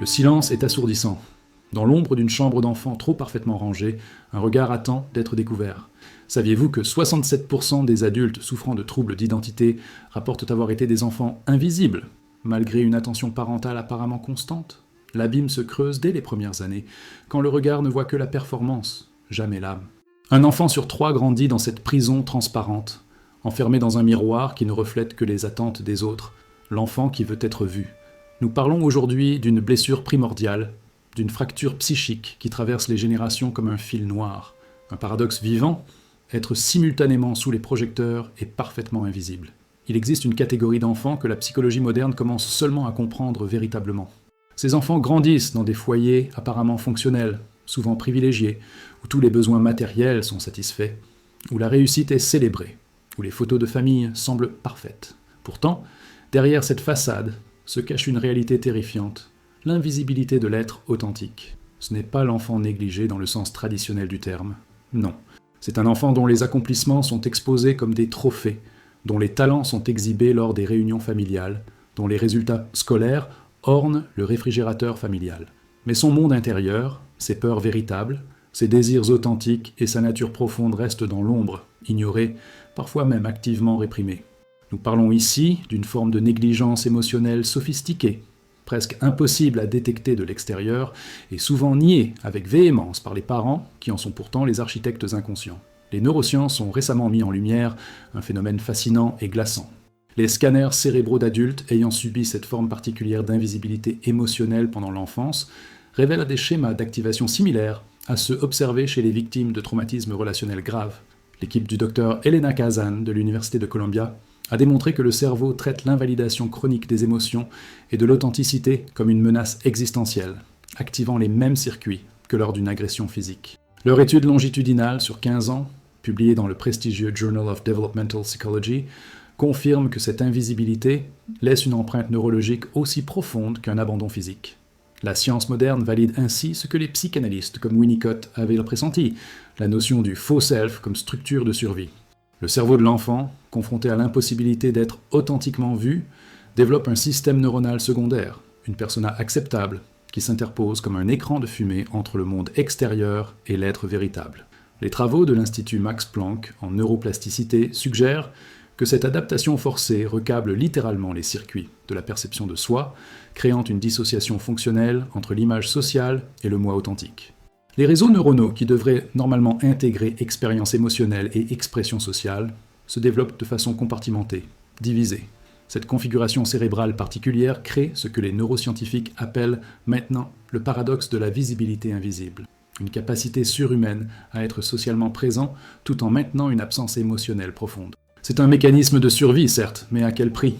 Le silence est assourdissant. Dans l'ombre d'une chambre d'enfant trop parfaitement rangée, un regard attend d'être découvert. Saviez-vous que 67% des adultes souffrant de troubles d'identité rapportent avoir été des enfants invisibles, malgré une attention parentale apparemment constante? L'abîme se creuse dès les premières années, quand le regard ne voit que la performance, jamais l'âme. Un enfant sur 3 grandit dans cette prison transparente, enfermé dans un miroir qui ne reflète que les attentes des autres, l'enfant qui veut être vu. Nous parlons aujourd'hui d'une blessure primordiale, d'une fracture psychique qui traverse les générations comme un fil noir. Un paradoxe vivant, être simultanément sous les projecteurs et parfaitement invisible. Il existe une catégorie d'enfants que la psychologie moderne commence seulement à comprendre véritablement. Ces enfants grandissent dans des foyers apparemment fonctionnels, souvent privilégiés, où tous les besoins matériels sont satisfaits, où la réussite est célébrée, où les photos de famille semblent parfaites. Pourtant, derrière cette façade se cache une réalité terrifiante, l'invisibilité de l'être authentique. Ce n'est pas l'enfant négligé dans le sens traditionnel du terme. Non. C'est un enfant dont les accomplissements sont exposés comme des trophées, dont les talents sont exhibés lors des réunions familiales, dont les résultats scolaires ornent le réfrigérateur familial. Mais son monde intérieur, ses peurs véritables, ses désirs authentiques et sa nature profonde restent dans l'ombre, ignorés, parfois même activement réprimés. Nous parlons ici d'une forme de négligence émotionnelle sophistiquée, presque impossible à détecter de l'extérieur et souvent niée avec véhémence par les parents qui en sont pourtant les architectes inconscients. Les neurosciences ont récemment mis en lumière un phénomène fascinant et glaçant. Les scanners cérébraux d'adultes ayant subi cette forme particulière d'invisibilité émotionnelle pendant l'enfance révèlent des schémas d'activation similaires à ceux observés chez les victimes de traumatismes relationnels graves. L'équipe du docteur Elena Kazan de l'Université de Columbia a démontré que le cerveau traite l'invalidation chronique des émotions et de l'authenticité comme une menace existentielle, activant les mêmes circuits que lors d'une agression physique. Leur étude longitudinale sur 15 ans, publiée dans le prestigieux Journal of Developmental Psychology, confirme que cette invisibilité laisse une empreinte neurologique aussi profonde qu'un abandon physique. La science moderne valide ainsi ce que les psychanalystes comme Winnicott avaient pressenti, la notion du faux self comme structure de survie. Le cerveau de l'enfant, confronté à l'impossibilité d'être authentiquement vu, développe un système neuronal secondaire, une persona acceptable, qui s'interpose comme un écran de fumée entre le monde extérieur et l'être véritable. Les travaux de l'Institut Max Planck en neuroplasticité suggèrent que cette adaptation forcée recable littéralement les circuits de la perception de soi, créant une dissociation fonctionnelle entre l'image sociale et le moi authentique. Les réseaux neuronaux, qui devraient normalement intégrer expérience émotionnelle et expression sociale, se développent de façon compartimentée, divisée. Cette configuration cérébrale particulière crée ce que les neuroscientifiques appellent maintenant le paradoxe de la visibilité invisible, une capacité surhumaine à être socialement présent tout en maintenant une absence émotionnelle profonde. C'est un mécanisme de survie, certes, mais à quel prix ?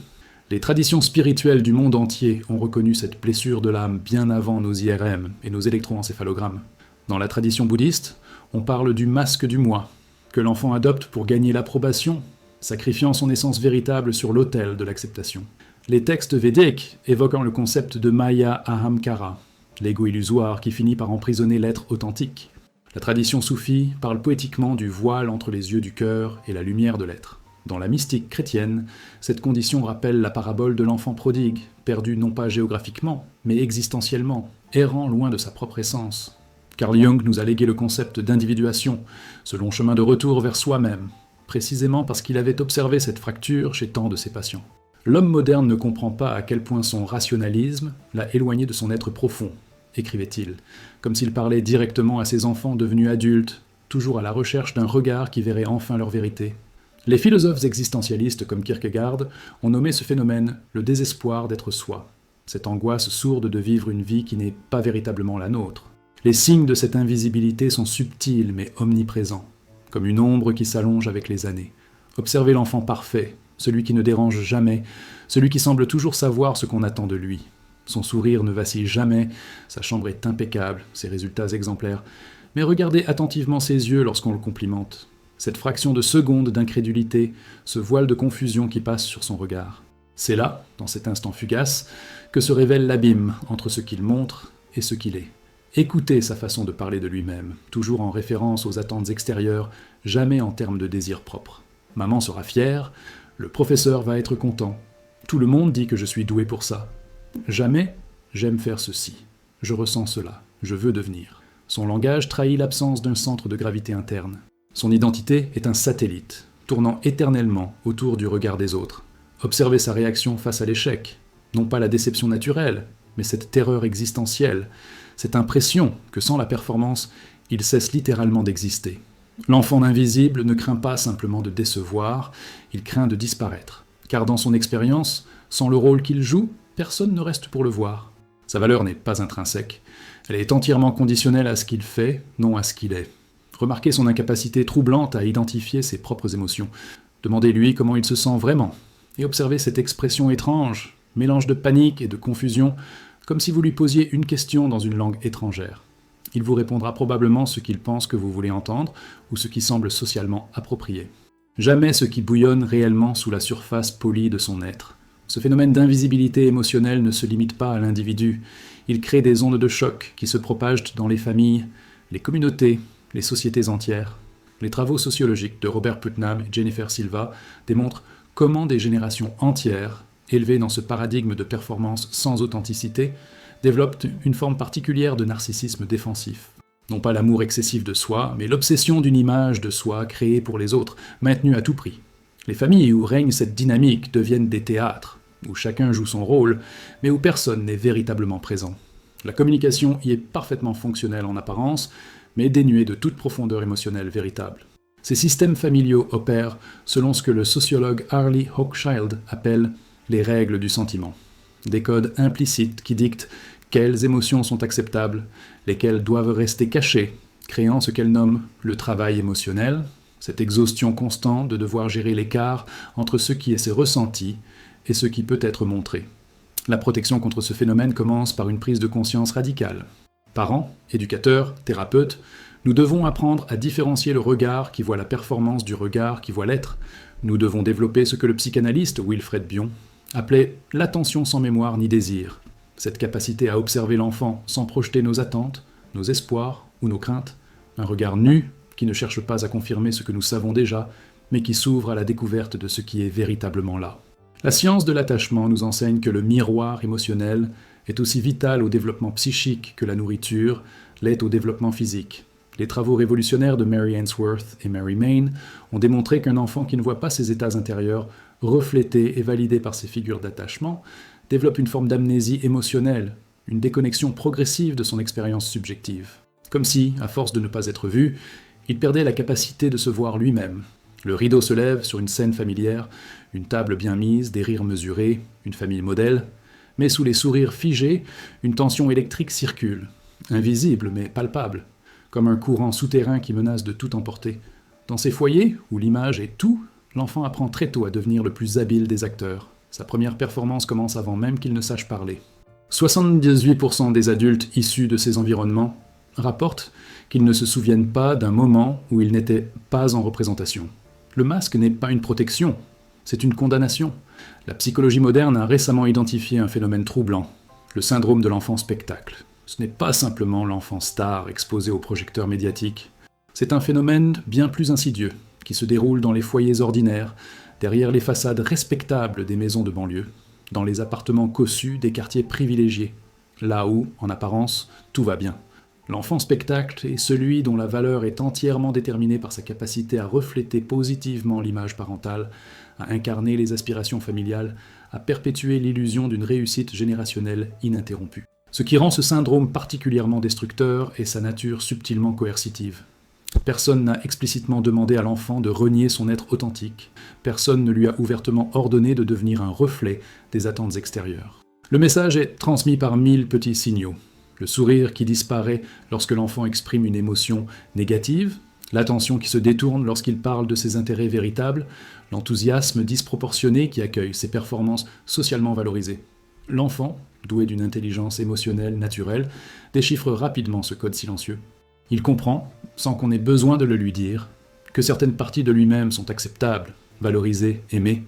Les traditions spirituelles du monde entier ont reconnu cette blessure de l'âme bien avant nos IRM et nos électroencéphalogrammes. Dans la tradition bouddhiste, on parle du masque du moi, que l'enfant adopte pour gagner l'approbation, sacrifiant son essence véritable sur l'autel de l'acceptation. Les textes védiques évoquant le concept de Maya Ahamkara, l'ego illusoire qui finit par emprisonner l'être authentique. La tradition soufie parle poétiquement du voile entre les yeux du cœur et la lumière de l'être. Dans la mystique chrétienne, cette condition rappelle la parabole de l'enfant prodigue, perdu non pas géographiquement, mais existentiellement, errant loin de sa propre essence. Carl Jung nous a légué le concept d'individuation, ce long chemin de retour vers soi-même, précisément parce qu'il avait observé cette fracture chez tant de ses patients. L'homme moderne ne comprend pas à quel point son rationalisme l'a éloigné de son être profond, écrivait-il, comme s'il parlait directement à ses enfants devenus adultes, toujours à la recherche d'un regard qui verrait enfin leur vérité. Les philosophes existentialistes comme Kierkegaard ont nommé ce phénomène le désespoir d'être soi, cette angoisse sourde de vivre une vie qui n'est pas véritablement la nôtre. Les signes de cette invisibilité sont subtils mais omniprésents, comme une ombre qui s'allonge avec les années. Observez l'enfant parfait, celui qui ne dérange jamais, celui qui semble toujours savoir ce qu'on attend de lui. Son sourire ne vacille jamais, sa chambre est impeccable, ses résultats exemplaires. Mais regardez attentivement ses yeux lorsqu'on le complimente. Cette fraction de seconde d'incrédulité, ce voile de confusion qui passe sur son regard. C'est là, dans cet instant fugace, que se révèle l'abîme entre ce qu'il montre et ce qu'il est. Écoutez sa façon de parler de lui-même, toujours en référence aux attentes extérieures, jamais en termes de désir propre. Maman sera fière, le professeur va être content. Tout le monde dit que je suis doué pour ça. Jamais j'aime faire ceci. Je ressens cela. Je veux devenir. Son langage trahit l'absence d'un centre de gravité interne. Son identité est un satellite, tournant éternellement autour du regard des autres. Observez sa réaction face à l'échec. Non pas la déception naturelle, mais cette terreur existentielle, cette impression que sans la performance, il cesse littéralement d'exister. L'enfant d'invisible ne craint pas simplement de décevoir, il craint de disparaître. Car dans son expérience, sans le rôle qu'il joue, personne ne reste pour le voir. Sa valeur n'est pas intrinsèque, elle est entièrement conditionnelle à ce qu'il fait, non à ce qu'il est. Remarquez son incapacité troublante à identifier ses propres émotions. Demandez-lui comment il se sent vraiment, et observez cette expression étrange, mélange de panique et de confusion, comme si vous lui posiez une question dans une langue étrangère. Il vous répondra probablement ce qu'il pense que vous voulez entendre, ou ce qui semble socialement approprié. Jamais ce qui bouillonne réellement sous la surface polie de son être. Ce phénomène d'invisibilité émotionnelle ne se limite pas à l'individu. Il crée des ondes de choc qui se propagent dans les familles, les communautés, les sociétés entières. Les travaux sociologiques de Robert Putnam et Jennifer Silva démontrent comment des générations entières, élevées dans ce paradigme de performance sans authenticité, développent une forme particulière de narcissisme défensif. Non pas l'amour excessif de soi, mais l'obsession d'une image de soi créée pour les autres, maintenue à tout prix. Les familles où règne cette dynamique deviennent des théâtres, où chacun joue son rôle, mais où personne n'est véritablement présent. La communication y est parfaitement fonctionnelle en apparence, mais dénuée de toute profondeur émotionnelle véritable. Ces systèmes familiaux opèrent selon ce que le sociologue Harley Hochschild appelle les règles du sentiment. Des codes implicites qui dictent quelles émotions sont acceptables, lesquelles doivent rester cachées, créant ce qu'elle nomme le travail émotionnel, cette exhaustion constante de devoir gérer l'écart entre ce qui est ressenti et ce qui peut être montré. La protection contre ce phénomène commence par une prise de conscience radicale. Parents, éducateurs, thérapeutes, nous devons apprendre à différencier le regard qui voit la performance du regard qui voit l'être. Nous devons développer ce que le psychanalyste Wilfred Bion appelait l'attention sans mémoire ni désir. Cette capacité à observer l'enfant sans projeter nos attentes, nos espoirs ou nos craintes. Un regard nu qui ne cherche pas à confirmer ce que nous savons déjà, mais qui s'ouvre à la découverte de ce qui est véritablement là. La science de l'attachement nous enseigne que le miroir émotionnel est aussi vital au développement psychique que la nourriture l'est au développement physique. Les travaux révolutionnaires de Mary Ainsworth et Mary Main ont démontré qu'un enfant qui ne voit pas ses états intérieurs reflétés et validés par ses figures d'attachement développe une forme d'amnésie émotionnelle, une déconnexion progressive de son expérience subjective. Comme si, à force de ne pas être vu, il perdait la capacité de se voir lui-même. Le rideau se lève sur une scène familière, une table bien mise, des rires mesurés, une famille modèle, mais sous les sourires figés, une tension électrique circule, invisible mais palpable, comme un courant souterrain qui menace de tout emporter. Dans ces foyers, où l'image est tout, l'enfant apprend très tôt à devenir le plus habile des acteurs. Sa première performance commence avant même qu'il ne sache parler. 78% des adultes issus de ces environnements rapportent qu'ils ne se souviennent pas d'un moment où ils n'étaient pas en représentation. Le masque n'est pas une protection, c'est une condamnation. La psychologie moderne a récemment identifié un phénomène troublant, le syndrome de l'enfant spectacle. Ce n'est pas simplement l'enfant star exposé aux projecteurs médiatiques. C'est un phénomène bien plus insidieux, qui se déroule dans les foyers ordinaires, derrière les façades respectables des maisons de banlieue, dans les appartements cossus des quartiers privilégiés, là où, en apparence, tout va bien. L'enfant spectacle est celui dont la valeur est entièrement déterminée par sa capacité à refléter positivement l'image parentale, à incarner les aspirations familiales, à perpétuer l'illusion d'une réussite générationnelle ininterrompue. Ce qui rend ce syndrome particulièrement destructeur est sa nature subtilement coercitive. Personne n'a explicitement demandé à l'enfant de renier son être authentique. Personne ne lui a ouvertement ordonné de devenir un reflet des attentes extérieures. Le message est transmis par 1000 petits signaux. Le sourire qui disparaît lorsque l'enfant exprime une émotion négative, l'attention qui se détourne lorsqu'il parle de ses intérêts véritables, l'enthousiasme disproportionné qui accueille ses performances socialement valorisées. L'enfant, doué d'une intelligence émotionnelle naturelle, déchiffre rapidement ce code silencieux. Il comprend, sans qu'on ait besoin de le lui dire, que certaines parties de lui-même sont acceptables, valorisées, aimées,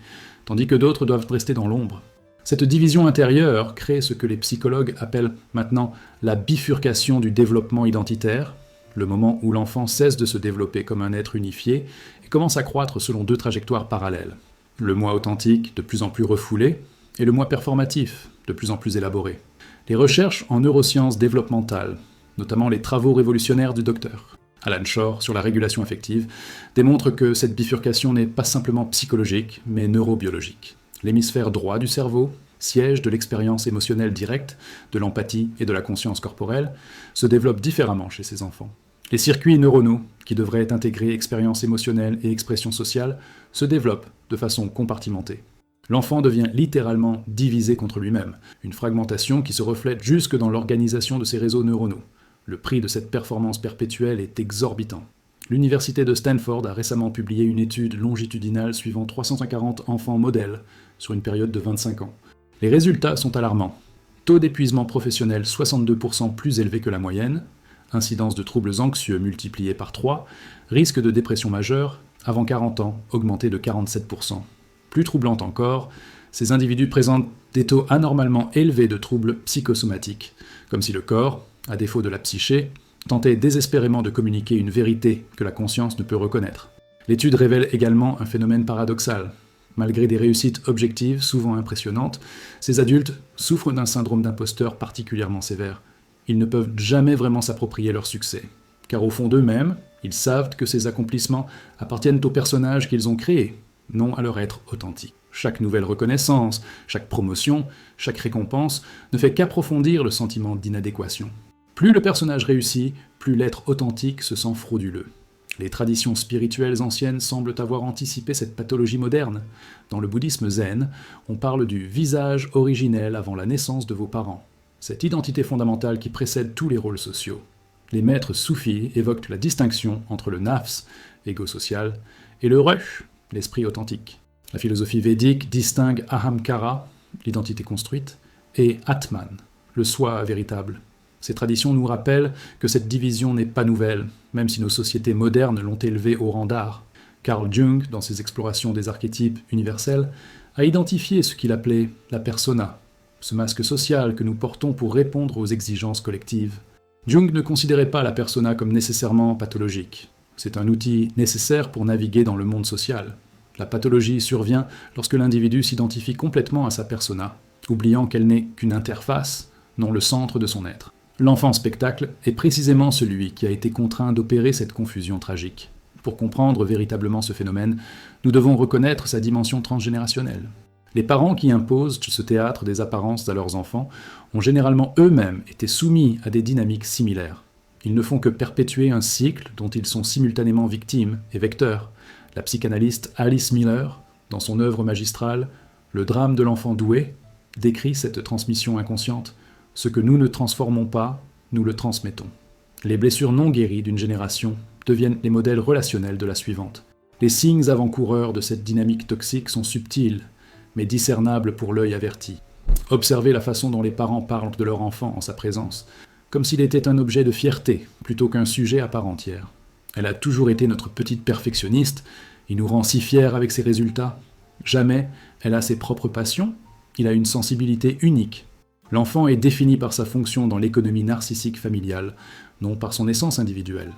tandis que d'autres doivent rester dans l'ombre. Cette division intérieure crée ce que les psychologues appellent maintenant la bifurcation du développement identitaire, le moment où l'enfant cesse de se développer comme un être unifié et commence à croître selon deux trajectoires parallèles. Le moi authentique, de plus en plus refoulé, et le moi performatif, de plus en plus élaboré. Les recherches en neurosciences développementales, notamment les travaux révolutionnaires du docteur Alan Shore sur la régulation affective, démontrent que cette bifurcation n'est pas simplement psychologique, mais neurobiologique. L'hémisphère droit du cerveau, siège de l'expérience émotionnelle directe, de l'empathie et de la conscience corporelle, se développe différemment chez ces enfants. Les circuits neuronaux, qui devraient intégrer expérience émotionnelle et expression sociale, se développent de façon compartimentée. L'enfant devient littéralement divisé contre lui-même, une fragmentation qui se reflète jusque dans l'organisation de ses réseaux neuronaux. Le prix de cette performance perpétuelle est exorbitant. L'université de Stanford a récemment publié une étude longitudinale suivant 340 enfants modèles sur une période de 25 ans. Les résultats sont alarmants. Taux d'épuisement professionnel 62% plus élevé que la moyenne, incidence de troubles anxieux multipliée par 3, risque de dépression majeure, avant 40 ans, augmenté de 47%. Plus troublante encore, ces individus présentent des taux anormalement élevés de troubles psychosomatiques, comme si le corps, à défaut de la psyché, tentait désespérément de communiquer une vérité que la conscience ne peut reconnaître. L'étude révèle également un phénomène paradoxal. Malgré des réussites objectives souvent impressionnantes, ces adultes souffrent d'un syndrome d'imposteur particulièrement sévère. Ils ne peuvent jamais vraiment s'approprier leur succès, car au fond d'eux-mêmes, ils savent que ces accomplissements appartiennent aux personnages qu'ils ont créés, non à leur être authentique. Chaque nouvelle reconnaissance, chaque promotion, chaque récompense ne fait qu'approfondir le sentiment d'inadéquation. Plus le personnage réussit, plus l'être authentique se sent frauduleux. Les traditions spirituelles anciennes semblent avoir anticipé cette pathologie moderne. Dans le bouddhisme zen, on parle du visage originel avant la naissance de vos parents, cette identité fondamentale qui précède tous les rôles sociaux. Les maîtres soufis évoquent la distinction entre le nafs, ego social, et le ruh, l'esprit authentique. La philosophie védique distingue ahamkara, l'identité construite, et atman, le soi véritable. Ces traditions nous rappellent que cette division n'est pas nouvelle, même si nos sociétés modernes l'ont élevée au rang d'art. Carl Jung, dans ses explorations des archétypes universels, a identifié ce qu'il appelait la persona, ce masque social que nous portons pour répondre aux exigences collectives. Jung ne considérait pas la persona comme nécessairement pathologique. C'est un outil nécessaire pour naviguer dans le monde social. La pathologie survient lorsque l'individu s'identifie complètement à sa persona, oubliant qu'elle n'est qu'une interface, non le centre de son être. L'enfant spectacle est précisément celui qui a été contraint d'opérer cette confusion tragique. Pour comprendre véritablement ce phénomène, nous devons reconnaître sa dimension transgénérationnelle. Les parents qui imposent ce théâtre des apparences à leurs enfants ont généralement eux-mêmes été soumis à des dynamiques similaires. Ils ne font que perpétuer un cycle dont ils sont simultanément victimes et vecteurs. La psychanalyste Alice Miller, dans son œuvre magistrale « Le drame de l'enfant doué », décrit cette transmission inconsciente. Ce que nous ne transformons pas, nous le transmettons. Les blessures non guéries d'une génération deviennent les modèles relationnels de la suivante. Les signes avant-coureurs de cette dynamique toxique sont subtils, mais discernables pour l'œil averti. Observez la façon dont les parents parlent de leur enfant en sa présence, comme s'il était un objet de fierté plutôt qu'un sujet à part entière. Elle a toujours été notre petite perfectionniste, il nous rend si fiers avec ses résultats. Jamais elle a ses propres passions, il a une sensibilité unique. L'enfant est défini par sa fonction dans l'économie narcissique familiale, non par son essence individuelle.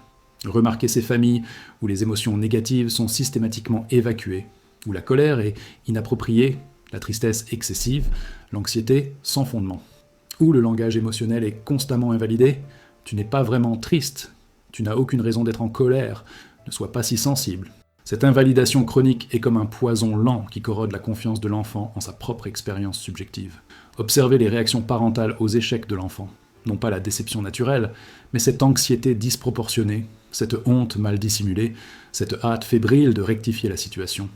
Remarquez ces familles où les émotions négatives sont systématiquement évacuées, où la colère est inappropriée, la tristesse excessive, l'anxiété sans fondement. Où le langage émotionnel est constamment invalidé, tu n'es pas vraiment triste, tu n'as aucune raison d'être en colère, ne sois pas si sensible. Cette invalidation chronique est comme un poison lent qui corrode la confiance de l'enfant en sa propre expérience subjective. Observez les réactions parentales aux échecs de l'enfant. Non pas la déception naturelle, mais cette anxiété disproportionnée, cette honte mal dissimulée, cette hâte fébrile de rectifier la situation.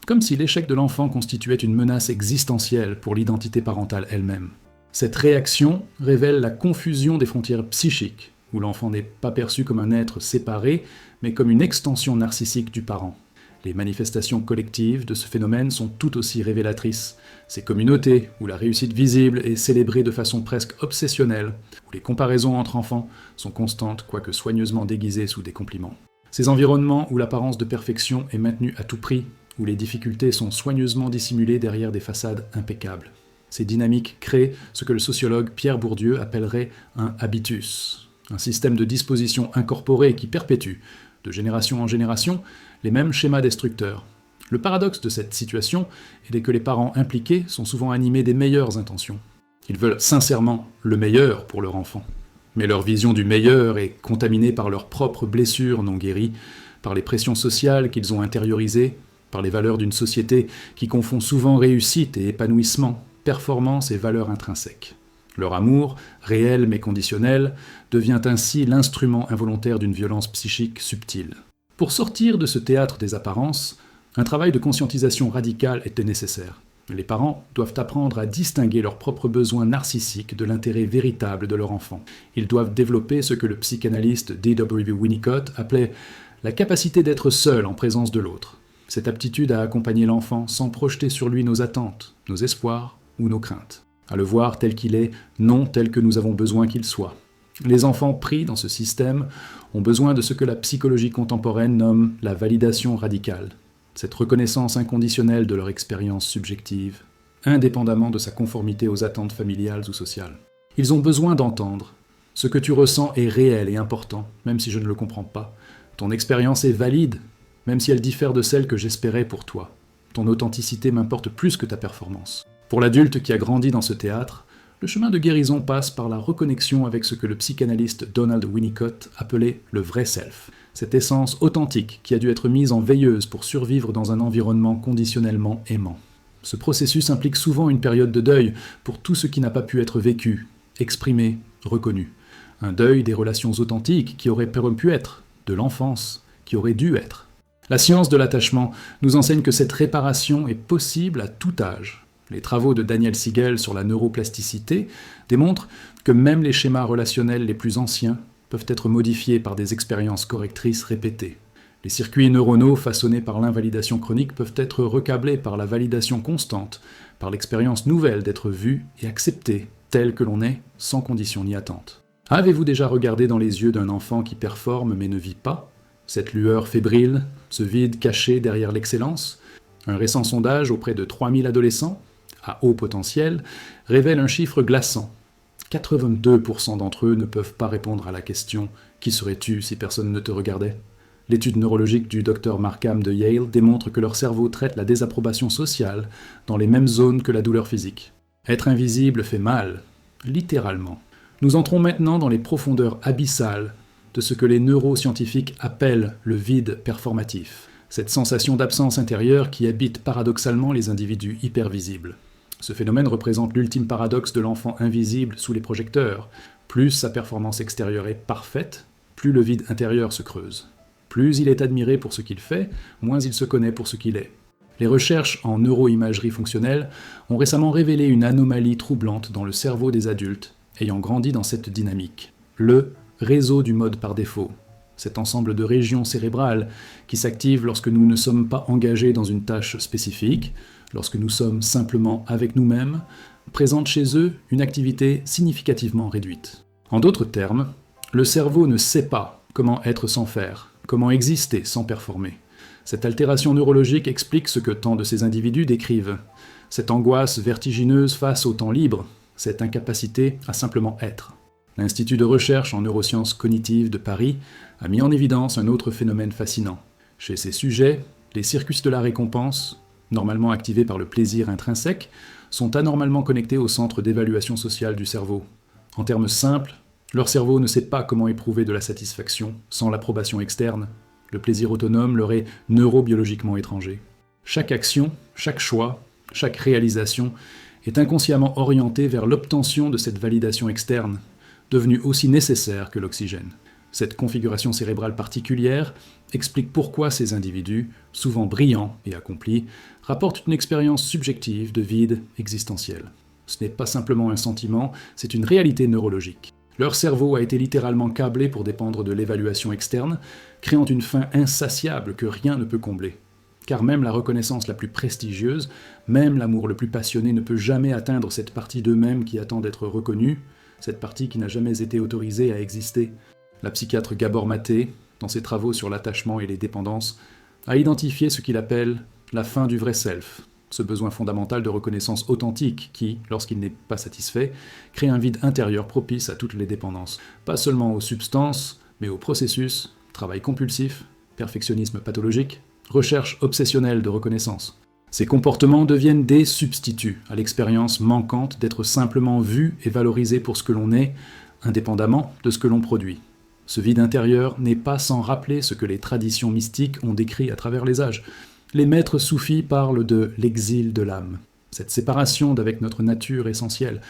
Comme si l'échec de l'enfant constituait une menace existentielle pour l'identité parentale elle-même. Cette réaction révèle la confusion des frontières psychiques, où l'enfant n'est pas perçu comme un être séparé, mais comme une extension narcissique du parent. Les manifestations collectives de ce phénomène sont tout aussi révélatrices. Ces communautés où la réussite visible est célébrée de façon presque obsessionnelle, où les comparaisons entre enfants sont constantes, quoique soigneusement déguisées sous des compliments. Ces environnements où l'apparence de perfection est maintenue à tout prix, où les difficultés sont soigneusement dissimulées derrière des façades impeccables. Ces dynamiques créent ce que le sociologue Pierre Bourdieu appellerait un habitus, un système de disposition incorporé qui perpétue, de génération en génération, les mêmes schémas destructeurs. Le paradoxe de cette situation est que les parents impliqués sont souvent animés des meilleures intentions. Ils veulent sincèrement le meilleur pour leur enfant. Mais leur vision du meilleur est contaminée par leurs propres blessures non guéries, par les pressions sociales qu'ils ont intériorisées, par les valeurs d'une société qui confond souvent réussite et épanouissement, performance et valeurs intrinsèques. Leur amour, réel mais conditionnel, devient ainsi l'instrument involontaire d'une violence psychique subtile. Pour sortir de ce théâtre des apparences, un travail de conscientisation radicale était nécessaire. Les parents doivent apprendre à distinguer leurs propres besoins narcissiques de l'intérêt véritable de leur enfant. Ils doivent développer ce que le psychanalyste D.W. Winnicott appelait la capacité d'être seul en présence de l'autre. Cette aptitude à accompagner l'enfant sans projeter sur lui nos attentes, nos espoirs ou nos craintes. À le voir tel qu'il est, non tel que nous avons besoin qu'il soit. Les enfants pris dans ce système ont besoin de ce que la psychologie contemporaine nomme la validation radicale. Cette reconnaissance inconditionnelle de leur expérience subjective, indépendamment de sa conformité aux attentes familiales ou sociales. Ils ont besoin d'entendre. Ce que tu ressens est réel et important, même si je ne le comprends pas. Ton expérience est valide, même si elle diffère de celle que j'espérais pour toi. Ton authenticité m'importe plus que ta performance. Pour l'adulte qui a grandi dans ce théâtre, le chemin de guérison passe par la reconnexion avec ce que le psychanalyste Donald Winnicott appelait le vrai self. Cette essence authentique qui a dû être mise en veilleuse pour survivre dans un environnement conditionnellement aimant. Ce processus implique souvent une période de deuil pour tout ce qui n'a pas pu être vécu, exprimé, reconnu. Un deuil des relations authentiques qui auraient pu être, de l'enfance qui aurait dû être. La science de l'attachement nous enseigne que cette réparation est possible à tout âge. Les travaux de Daniel Siegel sur la neuroplasticité démontrent que même les schémas relationnels les plus anciens peuvent être modifiés par des expériences correctrices répétées. Les circuits neuronaux façonnés par l'invalidation chronique peuvent être recablés par la validation constante, par l'expérience nouvelle d'être vu et accepté tel que l'on est, sans condition ni attente. Avez-vous déjà regardé dans les yeux d'un enfant qui performe mais ne vit pas? Cette lueur fébrile, ce vide caché derrière l'excellence? Un récent sondage auprès de 3000 adolescents, à haut potentiel, révèle un chiffre glaçant. 82% d'entre eux ne peuvent pas répondre à la question « Qui serais-tu si personne ne te regardait ?» L'étude neurologique du Dr Markham de Yale démontre que leur cerveau traite la désapprobation sociale dans les mêmes zones que la douleur physique. Être invisible fait mal, littéralement. Nous entrons maintenant dans les profondeurs abyssales de ce que les neuroscientifiques appellent le vide performatif, cette sensation d'absence intérieure qui habite paradoxalement les individus hypervisibles. Ce phénomène représente l'ultime paradoxe de l'enfant invisible sous les projecteurs. Plus sa performance extérieure est parfaite, plus le vide intérieur se creuse. Plus il est admiré pour ce qu'il fait, moins il se connaît pour ce qu'il est. Les recherches en neuroimagerie fonctionnelle ont récemment révélé une anomalie troublante dans le cerveau des adultes ayant grandi dans cette dynamique. Le réseau du mode par défaut. Cet ensemble de régions cérébrales qui s'activent lorsque nous ne sommes pas engagés dans une tâche spécifique, lorsque nous sommes simplement avec nous-mêmes, présente chez eux une activité significativement réduite. En d'autres termes, le cerveau ne sait pas comment être sans faire, comment exister sans performer. Cette altération neurologique explique ce que tant de ces individus décrivent. Cette angoisse vertigineuse face au temps libre, cette incapacité à simplement être. L'Institut de recherche en neurosciences cognitives de Paris a mis en évidence un autre phénomène fascinant. Chez ces sujets, les circuits de la récompense, normalement activés par le plaisir intrinsèque, sont anormalement connectés au centre d'évaluation sociale du cerveau. En termes simples, leur cerveau ne sait pas comment éprouver de la satisfaction sans l'approbation externe. Le plaisir autonome leur est neurobiologiquement étranger. Chaque action, chaque choix, chaque réalisation est inconsciemment orientée vers l'obtention de cette validation externe, devenue aussi nécessaire que l'oxygène. Cette configuration cérébrale particulière explique pourquoi ces individus, souvent brillants et accomplis, rapportent une expérience subjective de vide existentiel. Ce n'est pas simplement un sentiment, c'est une réalité neurologique. Leur cerveau a été littéralement câblé pour dépendre de l'évaluation externe, créant une faim insatiable que rien ne peut combler. Car même la reconnaissance la plus prestigieuse, même l'amour le plus passionné ne peut jamais atteindre cette partie d'eux-mêmes qui attend d'être reconnue, cette partie qui n'a jamais été autorisée à exister. La psychiatre Gabor Maté, dans ses travaux sur l'attachement et les dépendances, a identifié ce qu'il appelle la fin du vrai self, ce besoin fondamental de reconnaissance authentique qui, lorsqu'il n'est pas satisfait, crée un vide intérieur propice à toutes les dépendances. Pas seulement aux substances, mais aux processus, travail compulsif, perfectionnisme pathologique, recherche obsessionnelle de reconnaissance. Ces comportements deviennent des substituts à l'expérience manquante d'être simplement vu et valorisé pour ce que l'on est, indépendamment de ce que l'on produit. Ce vide intérieur n'est pas sans rappeler ce que les traditions mystiques ont décrit à travers les âges. Les maîtres soufis parlent de l'exil de l'âme, cette séparation d'avec notre nature essentielle.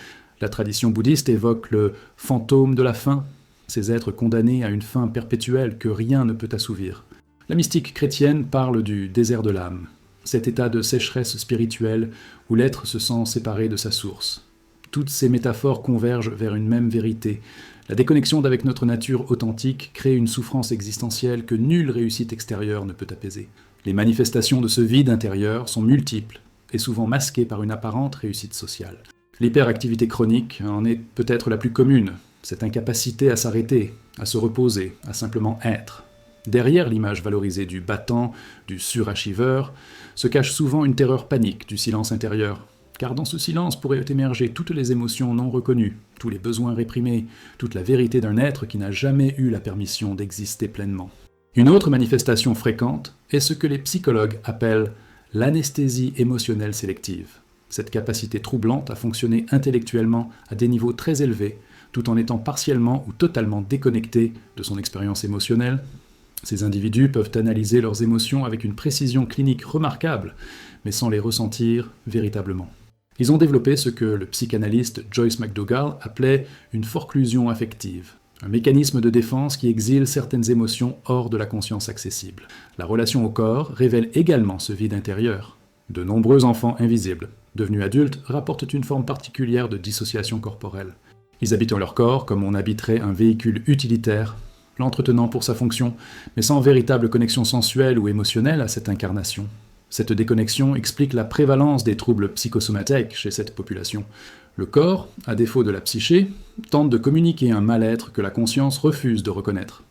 La tradition bouddhiste évoque le fantôme de la faim, ces êtres condamnés à une faim perpétuelle que rien ne peut assouvir. La mystique chrétienne parle du désert de l'âme, cet état de sécheresse spirituelle où l'être se sent séparé de sa source. Toutes ces métaphores convergent vers une même vérité. La déconnexion d'avec notre nature authentique crée une souffrance existentielle que nulle réussite extérieure ne peut apaiser. Les manifestations de ce vide intérieur sont multiples et souvent masquées par une apparente réussite sociale. L'hyperactivité chronique en est peut-être la plus commune, cette incapacité à s'arrêter, à se reposer, à simplement être. Derrière l'image valorisée du battant, du surachiveur, se cache souvent une terreur panique du silence intérieur. Car dans ce silence pourraient émerger toutes les émotions non reconnues, tous les besoins réprimés, toute la vérité d'un être qui n'a jamais eu la permission d'exister pleinement. Une autre manifestation fréquente est ce que les psychologues appellent l'anesthésie émotionnelle sélective. Cette capacité troublante à fonctionner intellectuellement à des niveaux très élevés, tout en étant partiellement ou totalement déconnecté de son expérience émotionnelle. Ces individus peuvent analyser leurs émotions avec une précision clinique remarquable, mais sans les ressentir véritablement. Ils ont développé ce que le psychanalyste Joyce McDougall appelait une forclusion affective, un mécanisme de défense qui exile certaines émotions hors de la conscience accessible. La relation au corps révèle également ce vide intérieur. De nombreux enfants invisibles, devenus adultes, rapportent une forme particulière de dissociation corporelle. Ils habitent leur corps comme on habiterait un véhicule utilitaire, l'entretenant pour sa fonction, mais sans véritable connexion sensuelle ou émotionnelle à cette incarnation. Cette déconnexion explique la prévalence des troubles psychosomatiques chez cette population. Le corps, à défaut de la psyché, tente de communiquer un mal-être que la conscience refuse de reconnaître.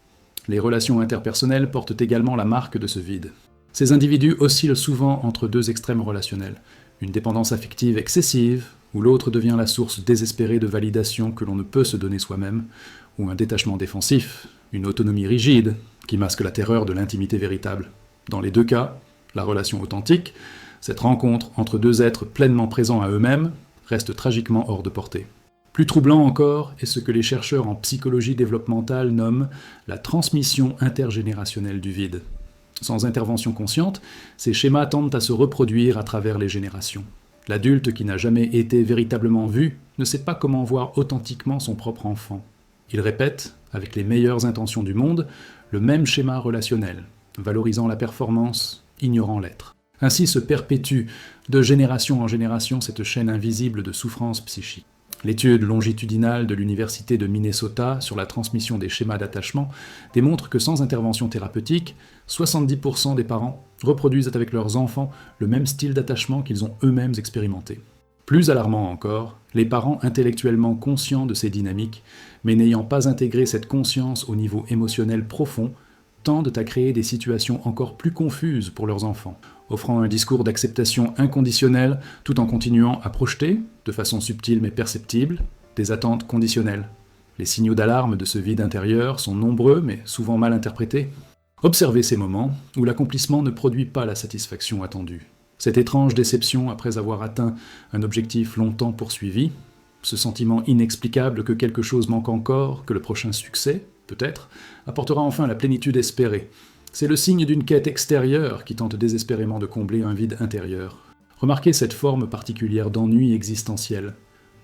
Les relations interpersonnelles portent également la marque de ce vide. Ces individus oscillent souvent entre deux extrêmes relationnels, une dépendance affective excessive, où l'autre devient la source désespérée de validation que l'on ne peut se donner soi-même, ou un détachement défensif, une autonomie rigide, qui masque la terreur de l'intimité véritable. Dans les deux cas, la relation authentique, cette rencontre entre deux êtres pleinement présents à eux-mêmes, reste tragiquement hors de portée. Plus troublant encore est ce que les chercheurs en psychologie développementale nomment la transmission intergénérationnelle du vide. Sans intervention consciente, ces schémas tendent à se reproduire à travers les générations. L'adulte qui n'a jamais été véritablement vu ne sait pas comment voir authentiquement son propre enfant. Il répète, avec les meilleures intentions du monde, le même schéma relationnel, valorisant la performance, ignorant l'être. Ainsi se perpétue de génération en génération cette chaîne invisible de souffrance psychique. L'étude longitudinale de l'Université de Minnesota sur la transmission des schémas d'attachement démontre que sans intervention thérapeutique, 70% des parents reproduisent avec leurs enfants le même style d'attachement qu'ils ont eux-mêmes expérimenté. Plus alarmant encore, les parents intellectuellement conscients de ces dynamiques, mais n'ayant pas intégré cette conscience au niveau émotionnel profond, tendent à créer des situations encore plus confuses pour leurs enfants, offrant un discours d'acceptation inconditionnelle tout en continuant à projeter, de façon subtile mais perceptible, des attentes conditionnelles. Les signaux d'alarme de ce vide intérieur sont nombreux mais souvent mal interprétés. Observez ces moments où l'accomplissement ne produit pas la satisfaction attendue. Cette étrange déception après avoir atteint un objectif longtemps poursuivi, ce sentiment inexplicable que quelque chose manque encore, que le prochain succès, peut-être, apportera enfin la plénitude espérée. C'est le signe d'une quête extérieure qui tente désespérément de combler un vide intérieur. Remarquez cette forme particulière d'ennui existentiel,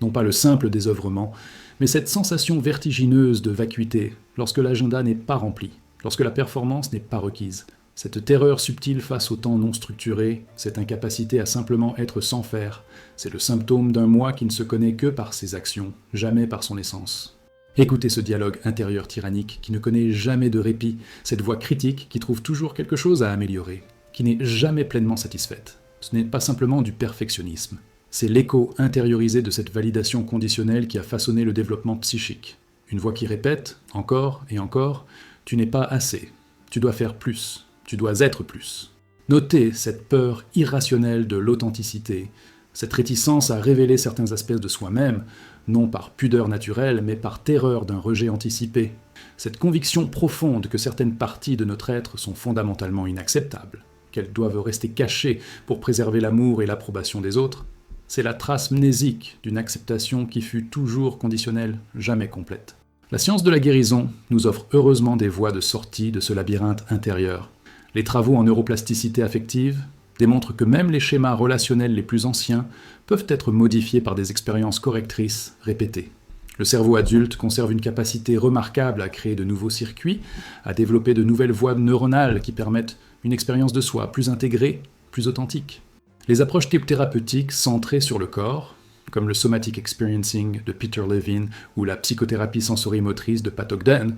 non pas le simple désœuvrement, mais cette sensation vertigineuse de vacuité lorsque l'agenda n'est pas rempli, lorsque la performance n'est pas requise. Cette terreur subtile face au temps non structuré, cette incapacité à simplement être sans faire, c'est le symptôme d'un moi qui ne se connaît que par ses actions, jamais par son essence. Écoutez ce dialogue intérieur tyrannique qui ne connaît jamais de répit, cette voix critique qui trouve toujours quelque chose à améliorer, qui n'est jamais pleinement satisfaite. Ce n'est pas simplement du perfectionnisme, c'est l'écho intériorisé de cette validation conditionnelle qui a façonné le développement psychique. Une voix qui répète, encore et encore, « Tu n'es pas assez, tu dois faire plus, tu dois être plus ». Notez cette peur irrationnelle de l'authenticité, cette réticence à révéler certains aspects de soi-même, non par pudeur naturelle, mais par terreur d'un rejet anticipé. Cette conviction profonde que certaines parties de notre être sont fondamentalement inacceptables, qu'elles doivent rester cachées pour préserver l'amour et l'approbation des autres, c'est la trace mnésique d'une acceptation qui fut toujours conditionnelle, jamais complète. La science de la guérison nous offre heureusement des voies de sortie de ce labyrinthe intérieur. Les travaux en neuroplasticité affective démontrent que même les schémas relationnels les plus anciens peuvent être modifiés par des expériences correctrices répétées. Le cerveau adulte conserve une capacité remarquable à créer de nouveaux circuits, à développer de nouvelles voies neuronales qui permettent une expérience de soi plus intégrée, plus authentique. Les approches thérapeutiques centrées sur le corps, comme le somatic experiencing de Peter Levine ou la psychothérapie sensorimotrice de Pat Ogden,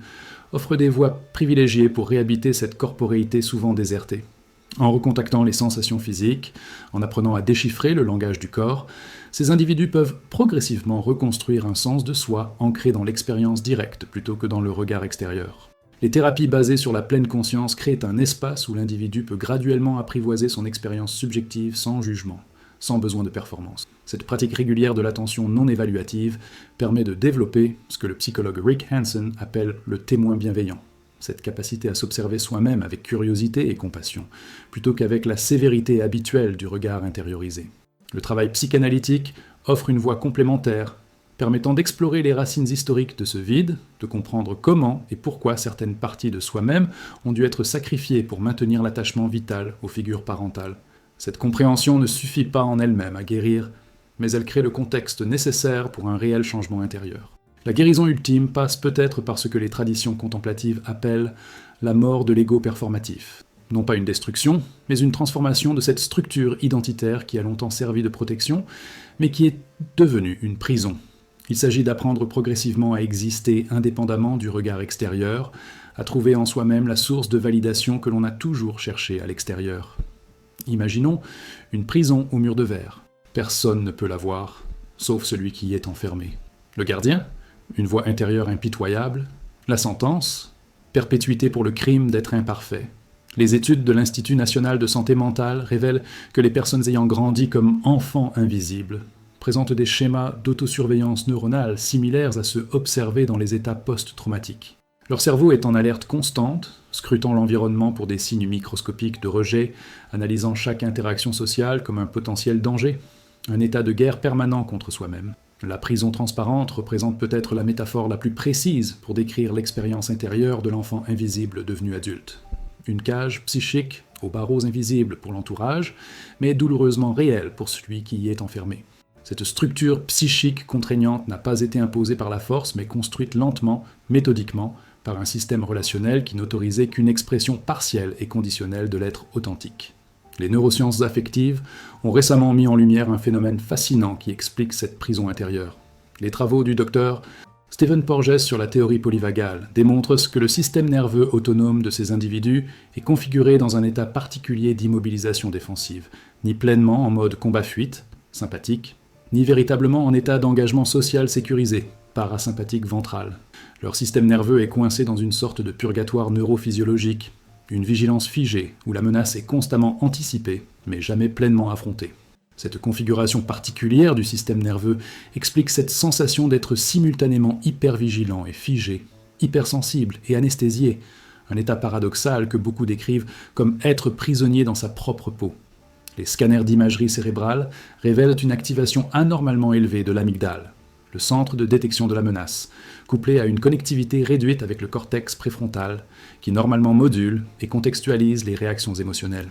offrent des voies privilégiées pour réhabiter cette corporéité souvent désertée. En recontactant les sensations physiques, en apprenant à déchiffrer le langage du corps, ces individus peuvent progressivement reconstruire un sens de soi ancré dans l'expérience directe plutôt que dans le regard extérieur. Les thérapies basées sur la pleine conscience créent un espace où l'individu peut graduellement apprivoiser son expérience subjective sans jugement, sans besoin de performance. Cette pratique régulière de l'attention non évaluative permet de développer ce que le psychologue Rick Hanson appelle le témoin bienveillant. Cette capacité à s'observer soi-même avec curiosité et compassion, plutôt qu'avec la sévérité habituelle du regard intériorisé. Le travail psychanalytique offre une voie complémentaire, permettant d'explorer les racines historiques de ce vide, de comprendre comment et pourquoi certaines parties de soi-même ont dû être sacrifiées pour maintenir l'attachement vital aux figures parentales. Cette compréhension ne suffit pas en elle-même à guérir, mais elle crée le contexte nécessaire pour un réel changement intérieur. La guérison ultime passe peut-être par ce que les traditions contemplatives appellent la mort de l'ego performatif. Non pas une destruction, mais une transformation de cette structure identitaire qui a longtemps servi de protection, mais qui est devenue une prison. Il s'agit d'apprendre progressivement à exister indépendamment du regard extérieur, à trouver en soi-même la source de validation que l'on a toujours cherchée à l'extérieur. Imaginons une prison au mur de verre. Personne ne peut la voir, sauf celui qui y est enfermé. Le gardien ? Une voix intérieure impitoyable. La sentence ? Perpétuité pour le crime d'être imparfait. Les études de l'Institut national de santé mentale révèlent que les personnes ayant grandi comme enfants invisibles présentent des schémas d'autosurveillance neuronale similaires à ceux observés dans les états post-traumatiques. Leur cerveau est en alerte constante, scrutant l'environnement pour des signes microscopiques de rejet, analysant chaque interaction sociale comme un potentiel danger, un état de guerre permanent contre soi-même. La prison transparente représente peut-être la métaphore la plus précise pour décrire l'expérience intérieure de l'enfant invisible devenu adulte. Une cage psychique aux barreaux invisibles pour l'entourage, mais douloureusement réelle pour celui qui y est enfermé. Cette structure psychique contraignante n'a pas été imposée par la force, mais construite lentement, méthodiquement, par un système relationnel qui n'autorisait qu'une expression partielle et conditionnelle de l'être authentique. Les neurosciences affectives ont récemment mis en lumière un phénomène fascinant qui explique cette prison intérieure. Les travaux du docteur Stephen Porges sur la théorie polyvagale démontrent que le système nerveux autonome de ces individus est configuré dans un état particulier d'immobilisation défensive, ni pleinement en mode combat-fuite, sympathique, ni véritablement en état d'engagement social sécurisé, parasympathique ventral. Leur système nerveux est coincé dans une sorte de purgatoire neurophysiologique, une vigilance figée où la menace est constamment anticipée, mais jamais pleinement affrontée. Cette configuration particulière du système nerveux explique cette sensation d'être simultanément hypervigilant et figé, hypersensible et anesthésié, un état paradoxal que beaucoup décrivent comme être prisonnier dans sa propre peau. Les scanners d'imagerie cérébrale révèlent une activation anormalement élevée de l'amygdale, le centre de détection de la menace, couplée à une connectivité réduite avec le cortex préfrontal, qui normalement module et contextualise les réactions émotionnelles.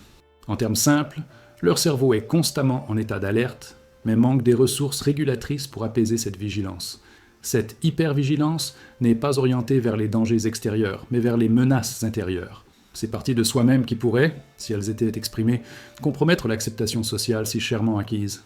En termes simples, leur cerveau est constamment en état d'alerte, mais manque des ressources régulatrices pour apaiser cette vigilance. Cette hypervigilance n'est pas orientée vers les dangers extérieurs, mais vers les menaces intérieures. Ces parties de soi-même qui pourraient, si elles étaient exprimées, compromettre l'acceptation sociale si chèrement acquise.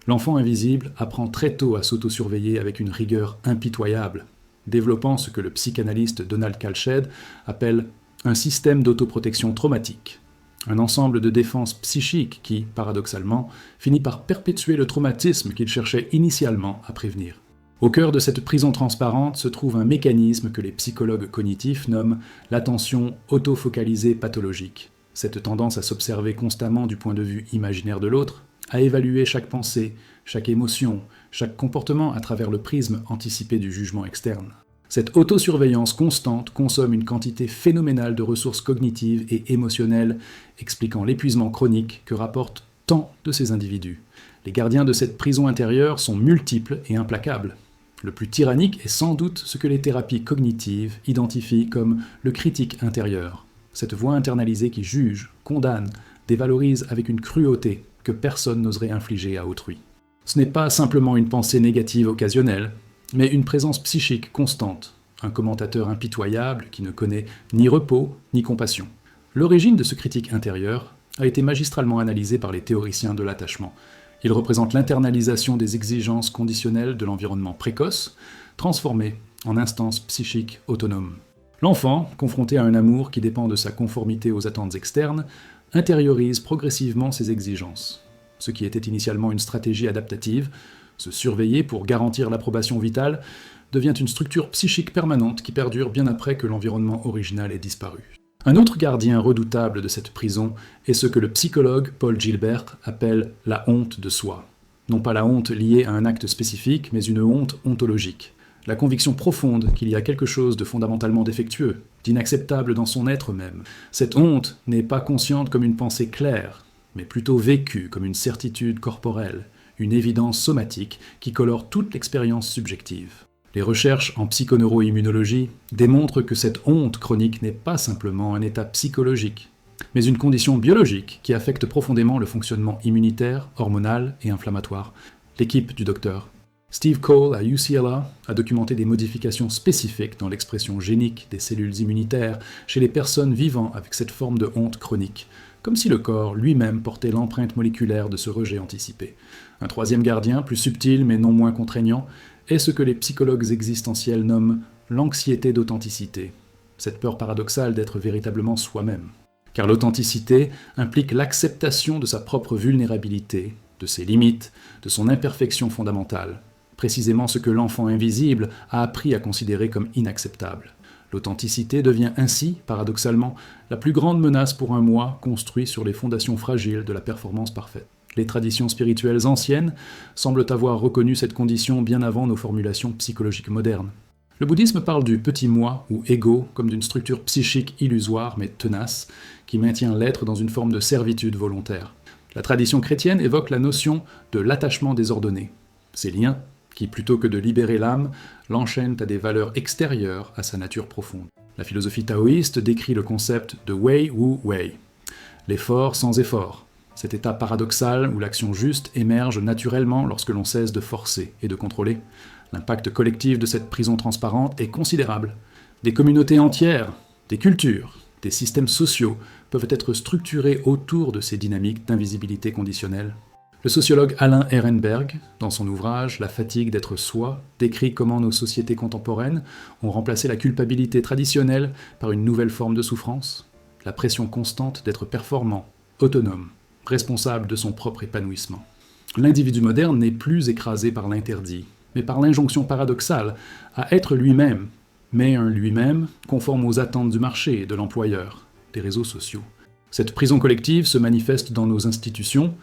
L'enfant invisible apprend très tôt à s'autosurveiller avec une rigueur impitoyable, développant ce que le psychanalyste Donald Kalsched appelle un système d'autoprotection traumatique, un ensemble de défenses psychiques qui, paradoxalement, finit par perpétuer le traumatisme qu'il cherchait initialement à prévenir. Au cœur de cette prison transparente se trouve un mécanisme que les psychologues cognitifs nomment l'attention autofocalisée pathologique, cette tendance à s'observer constamment du point de vue imaginaire de l'autre, à évaluer chaque pensée, chaque émotion, chaque comportement à travers le prisme anticipé du jugement externe. Cette autosurveillance constante consomme une quantité phénoménale de ressources cognitives et émotionnelles, expliquant l'épuisement chronique que rapportent tant de ces individus. Les gardiens de cette prison intérieure sont multiples et implacables. Le plus tyrannique est sans doute ce que les thérapies cognitives identifient comme le critique intérieur. Cette voix internalisée qui juge, condamne, dévalorise avec une cruauté que personne n'oserait infliger à autrui. Ce n'est pas simplement une pensée négative occasionnelle, mais une présence psychique constante, un commentateur impitoyable qui ne connaît ni repos ni compassion. L'origine de ce critique intérieur a été magistralement analysée par les théoriciens de l'attachement. Il représente l'internalisation des exigences conditionnelles de l'environnement précoce, transformées en instances psychiques autonomes. L'enfant, confronté à un amour qui dépend de sa conformité aux attentes externes, intériorise progressivement ses exigences. Ce qui était initialement une stratégie adaptative, se surveiller pour garantir l'approbation vitale, devient une structure psychique permanente qui perdure bien après que l'environnement original ait disparu. Un autre gardien redoutable de cette prison est ce que le psychologue Paul Gilbert appelle la honte de soi. Non pas la honte liée à un acte spécifique, mais une honte ontologique. La conviction profonde qu'il y a quelque chose de fondamentalement défectueux, d'inacceptable dans son être même. Cette honte n'est pas consciente comme une pensée claire, mais plutôt vécue comme une certitude corporelle, une évidence somatique qui colore toute l'expérience subjective. Les recherches en psychoneuroimmunologie démontrent que cette honte chronique n'est pas simplement un état psychologique, mais une condition biologique qui affecte profondément le fonctionnement immunitaire, hormonal et inflammatoire. L'équipe du docteur Steve Cole à UCLA a documenté des modifications spécifiques dans l'expression génique des cellules immunitaires chez les personnes vivant avec cette forme de honte chronique, comme si le corps lui-même portait l'empreinte moléculaire de ce rejet anticipé. Un troisième gardien, plus subtil mais non moins contraignant, est ce que les psychologues existentiels nomment l'anxiété d'authenticité, cette peur paradoxale d'être véritablement soi-même. Car l'authenticité implique l'acceptation de sa propre vulnérabilité, de ses limites, de son imperfection fondamentale, précisément ce que l'enfant invisible a appris à considérer comme inacceptable. L'authenticité devient ainsi, paradoxalement, la plus grande menace pour un moi construit sur les fondations fragiles de la performance parfaite. Les traditions spirituelles anciennes semblent avoir reconnu cette condition bien avant nos formulations psychologiques modernes. Le bouddhisme parle du petit moi ou ego comme d'une structure psychique illusoire mais tenace qui maintient l'être dans une forme de servitude volontaire. La tradition chrétienne évoque la notion de l'attachement désordonné. Ces liens qui, plutôt que de libérer l'âme, l'enchaînent à des valeurs extérieures à sa nature profonde. La philosophie taoïste décrit le concept de Wei Wu Wei, l'effort sans effort, cet état paradoxal où l'action juste émerge naturellement lorsque l'on cesse de forcer et de contrôler. L'impact collectif de cette prison transparente est considérable. Des communautés entières, des cultures, des systèmes sociaux peuvent être structurés autour de ces dynamiques d'invisibilité conditionnelle. Le sociologue Alain Ehrenberg, dans son ouvrage « La fatigue d'être soi », décrit comment nos sociétés contemporaines ont remplacé la culpabilité traditionnelle par une nouvelle forme de souffrance, la pression constante d'être performant, autonome, responsable de son propre épanouissement. L'individu moderne n'est plus écrasé par l'interdit, mais par l'injonction paradoxale à être lui-même, mais un lui-même conforme aux attentes du marché et de l'employeur, des réseaux sociaux. Cette prison collective se manifeste dans nos institutions,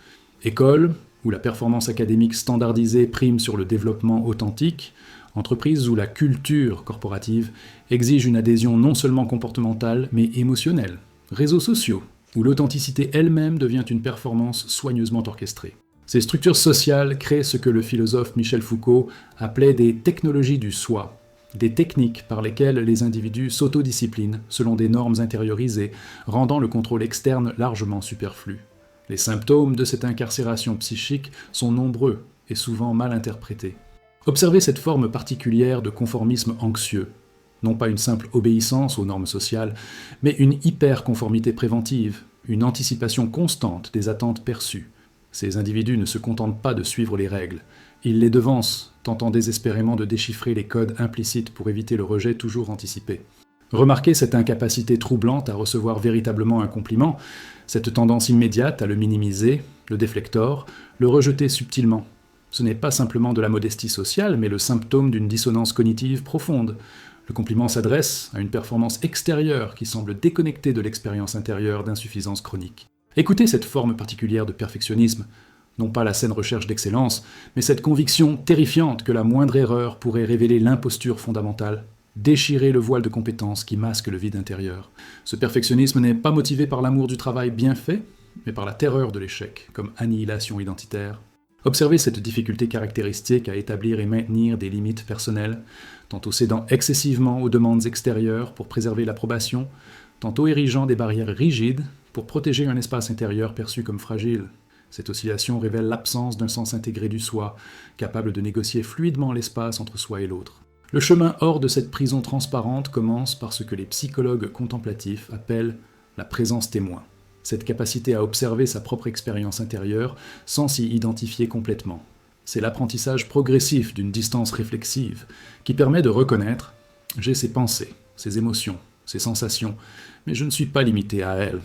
écoles, où la performance académique standardisée prime sur le développement authentique, entreprises où la culture corporative exige une adhésion non seulement comportementale, mais émotionnelle, réseaux sociaux, où l'authenticité elle-même devient une performance soigneusement orchestrée. Ces structures sociales créent ce que le philosophe Michel Foucault appelait des technologies du soi, des techniques par lesquelles les individus s'autodisciplinent selon des normes intériorisées, rendant le contrôle externe largement superflu. Les symptômes de cette incarcération psychique sont nombreux et souvent mal interprétés. Observez cette forme particulière de conformisme anxieux, non pas une simple obéissance aux normes sociales, mais une hyperconformité préventive, une anticipation constante des attentes perçues. Ces individus ne se contentent pas de suivre les règles, ils les devancent, tentant désespérément de déchiffrer les codes implicites pour éviter le rejet toujours anticipé. Remarquez cette incapacité troublante à recevoir véritablement un compliment, cette tendance immédiate à le minimiser, le déflector, le rejeter subtilement. Ce n'est pas simplement de la modestie sociale, mais le symptôme d'une dissonance cognitive profonde. Le compliment s'adresse à une performance extérieure qui semble déconnectée de l'expérience intérieure d'insuffisance chronique. Écoutez cette forme particulière de perfectionnisme, non pas la saine recherche d'excellence, mais cette conviction terrifiante que la moindre erreur pourrait révéler l'imposture fondamentale. déchirer le voile de compétences qui masque le vide intérieur. Ce perfectionnisme n'est pas motivé par l'amour du travail bien fait, mais par la terreur de l'échec, comme annihilation identitaire. Observez cette difficulté caractéristique à établir et maintenir des limites personnelles, tantôt cédant excessivement aux demandes extérieures pour préserver l'approbation, tantôt érigeant des barrières rigides pour protéger un espace intérieur perçu comme fragile. Cette oscillation révèle l'absence d'un sens intégré du soi, capable de négocier fluidement l'espace entre soi et l'autre. Le chemin hors de cette prison transparente commence par ce que les psychologues contemplatifs appellent la présence témoin. Cette capacité à observer sa propre expérience intérieure sans s'y identifier complètement. C'est l'apprentissage progressif d'une distance réflexive qui permet de reconnaître « j'ai ces pensées, ces émotions, ces sensations, mais je ne suis pas limité à elles ».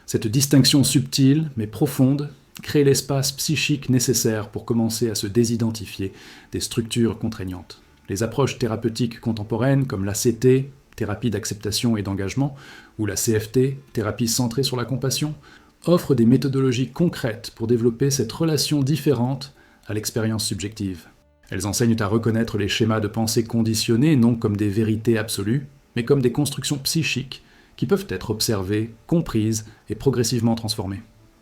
Cette distinction subtile mais profonde crée l'espace psychique nécessaire pour commencer à se désidentifier des structures contraignantes. Les approches thérapeutiques contemporaines comme l'ACT, thérapie d'acceptation et d'engagement, ou la CFT, thérapie centrée sur la compassion, offrent des méthodologies concrètes pour développer cette relation différente à l'expérience subjective. Elles enseignent à reconnaître les schémas de pensée conditionnés non comme des vérités absolues, mais comme des constructions psychiques qui peuvent être observées, comprises et progressivement transformées.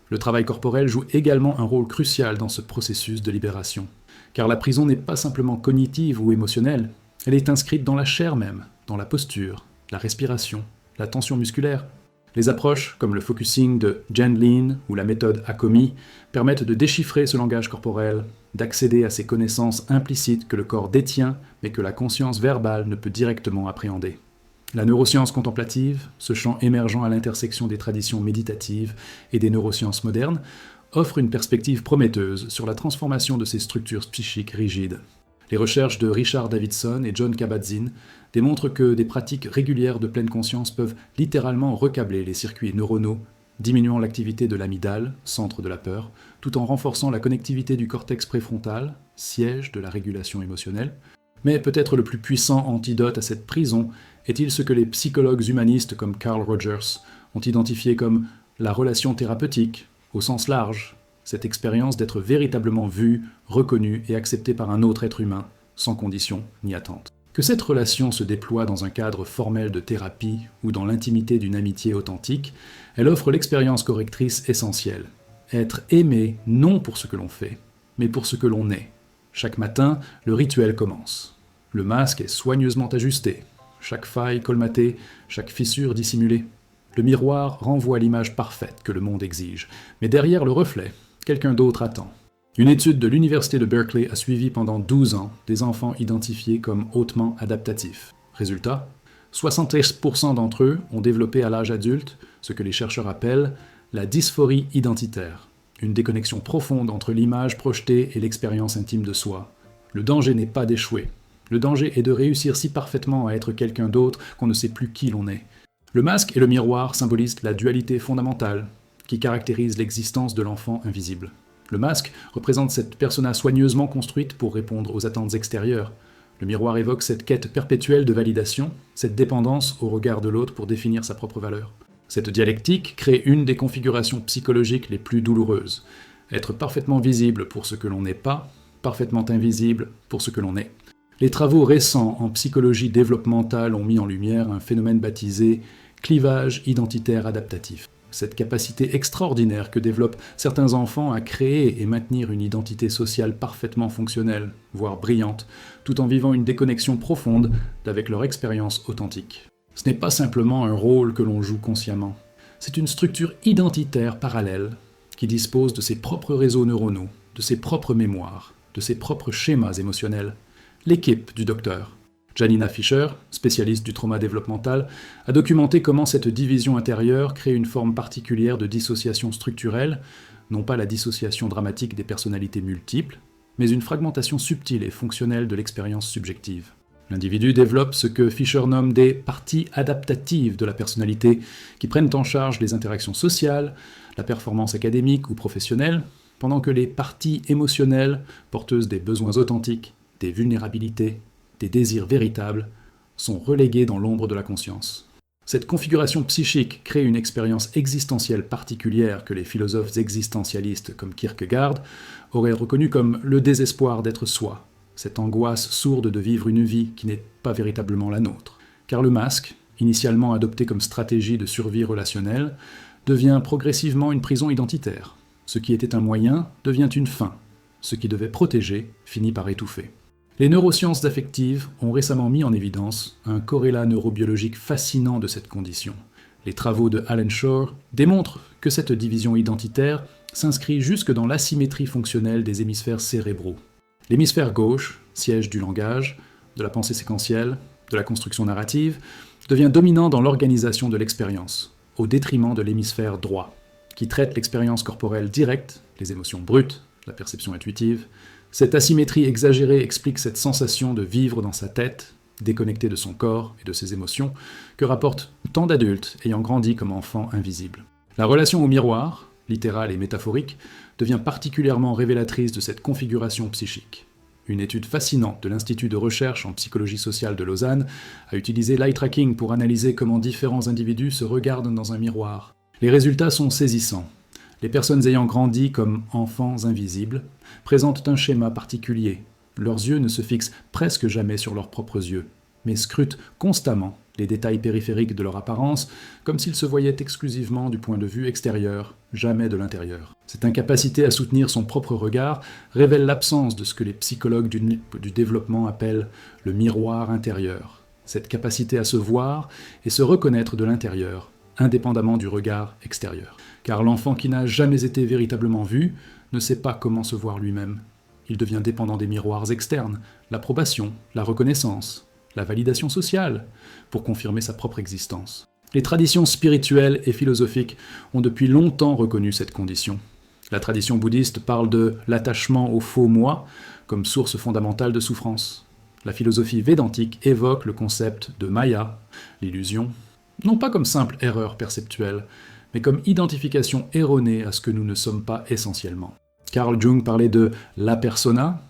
Le travail corporel joue également un rôle crucial dans ce processus de libération, car la prison n'est pas simplement cognitive ou émotionnelle, elle est inscrite dans la chair même, dans la posture, la respiration, la tension musculaire. Les approches, comme le focusing de Jen Lin ou la méthode Hakomi, permettent de déchiffrer ce langage corporel, d'accéder à ces connaissances implicites que le corps détient, mais que la conscience verbale ne peut directement appréhender. La neuroscience contemplative, ce champ émergent à l'intersection des traditions méditatives et des neurosciences modernes, offre une perspective prometteuse sur la transformation de ces structures psychiques rigides. Les recherches de Richard Davidson et John Kabat-Zinn démontrent que des pratiques régulières de pleine conscience peuvent littéralement recabler les circuits neuronaux, diminuant l'activité de l'amygdale, centre de la peur, tout en renforçant la connectivité du cortex préfrontal, siège de la régulation émotionnelle. Mais peut-être le plus puissant antidote à cette prison est-il ce que les psychologues humanistes comme Carl Rogers ont identifié comme la relation thérapeutique, au sens large, cette expérience d'être véritablement vu, reconnu et accepté par un autre être humain, sans condition ni attente. Que cette relation se déploie dans un cadre formel de thérapie ou dans l'intimité d'une amitié authentique, elle offre l'expérience correctrice essentielle. Être aimé non pour ce que l'on fait, mais pour ce que l'on est. Chaque matin, le rituel commence. Le masque est soigneusement ajusté, chaque faille colmatée, chaque fissure dissimulée. Le miroir renvoie l'image parfaite que le monde exige, mais derrière le reflet, quelqu'un d'autre attend. Une étude de l'université de Berkeley a suivi pendant 12 ans des enfants identifiés comme hautement adaptatifs. Résultat, 73% d'entre eux ont développé à l'âge adulte ce que les chercheurs appellent la dysphorie identitaire, une déconnexion profonde entre l'image projetée et l'expérience intime de soi. Le danger n'est pas d'échouer. Le danger est de réussir si parfaitement à être quelqu'un d'autre qu'on ne sait plus qui l'on est. Le masque et le miroir symbolisent la dualité fondamentale qui caractérise l'existence de l'enfant invisible. Le masque représente cette persona soigneusement construite pour répondre aux attentes extérieures. Le miroir évoque cette quête perpétuelle de validation, cette dépendance au regard de l'autre pour définir sa propre valeur. Cette dialectique crée une des configurations psychologiques les plus douloureuses. Être parfaitement visible pour ce que l'on n'est pas, parfaitement invisible pour ce que l'on est. Les travaux récents en psychologie développementale ont mis en lumière un phénomène baptisé « clivage identitaire adaptatif ». Cette capacité extraordinaire que développent certains enfants à créer et maintenir une identité sociale parfaitement fonctionnelle, voire brillante, tout en vivant une déconnexion profonde avec leur expérience authentique. Ce n'est pas simplement un rôle que l'on joue consciemment, c'est une structure identitaire parallèle qui dispose de ses propres réseaux neuronaux, de ses propres mémoires, de ses propres schémas émotionnels. L'équipe du docteur, Janina Fischer, spécialiste du trauma développemental, a documenté comment cette division intérieure crée une forme particulière de dissociation structurelle, non pas la dissociation dramatique des personnalités multiples, mais une fragmentation subtile et fonctionnelle de l'expérience subjective. L'individu développe ce que Fischer nomme des parties adaptatives de la personnalité qui prennent en charge les interactions sociales, la performance académique ou professionnelle, pendant que les parties émotionnelles, porteuses des besoins authentiques, des vulnérabilités, des désirs véritables, sont reléguées dans l'ombre de la conscience. Cette configuration psychique crée une expérience existentielle particulière que les philosophes existentialistes comme Kierkegaard auraient reconnu comme le désespoir d'être soi, cette angoisse sourde de vivre une vie qui n'est pas véritablement la nôtre. car le masque, initialement adopté comme stratégie de survie relationnelle, devient progressivement une prison identitaire. Ce qui était un moyen devient une fin. Ce qui devait protéger finit par étouffer. Les neurosciences affectives ont récemment mis en évidence un corrélat neurobiologique fascinant de cette condition. Les travaux de Alan Shore démontrent que cette division identitaire s'inscrit jusque dans l'asymétrie fonctionnelle des hémisphères cérébraux. L'hémisphère gauche, siège du langage, de la pensée séquentielle, de la construction narrative, devient dominant dans l'organisation de l'expérience, au détriment de l'hémisphère droit, qui traite l'expérience corporelle directe, les émotions brutes, la perception intuitive. Cette asymétrie exagérée explique cette sensation de vivre dans sa tête, déconnecté de son corps et de ses émotions, que rapportent tant d'adultes ayant grandi comme enfants invisibles. La relation au miroir, littérale et métaphorique, devient particulièrement révélatrice de cette configuration psychique. Une étude fascinante de l'Institut de recherche en psychologie sociale de Lausanne a utilisé l'eye tracking pour analyser comment différents individus se regardent dans un miroir. Les résultats sont saisissants. Les personnes ayant grandi comme enfants invisibles présentent un schéma particulier. Leurs yeux ne se fixent presque jamais sur leurs propres yeux, mais scrutent constamment les détails périphériques de leur apparence, comme s'ils se voyaient exclusivement du point de vue extérieur, jamais de l'intérieur. Cette incapacité à soutenir son propre regard révèle l'absence de ce que les psychologues du développement appellent le miroir intérieur. Cette capacité à se voir et se reconnaître de l'intérieur, indépendamment du regard extérieur. Car l'enfant qui n'a jamais été véritablement vu ne sait pas comment se voir lui-même. Il devient dépendant des miroirs externes, l'approbation, la reconnaissance, la validation sociale, pour confirmer sa propre existence. Les traditions spirituelles et philosophiques ont depuis longtemps reconnu cette condition. La tradition bouddhiste parle de l'attachement au faux moi comme source fondamentale de souffrance. La philosophie védantique évoque le concept de Maya, l'illusion, non pas comme simple erreur perceptuelle, mais comme identification erronée à ce que nous ne sommes pas essentiellement. Carl Jung parlait de la persona,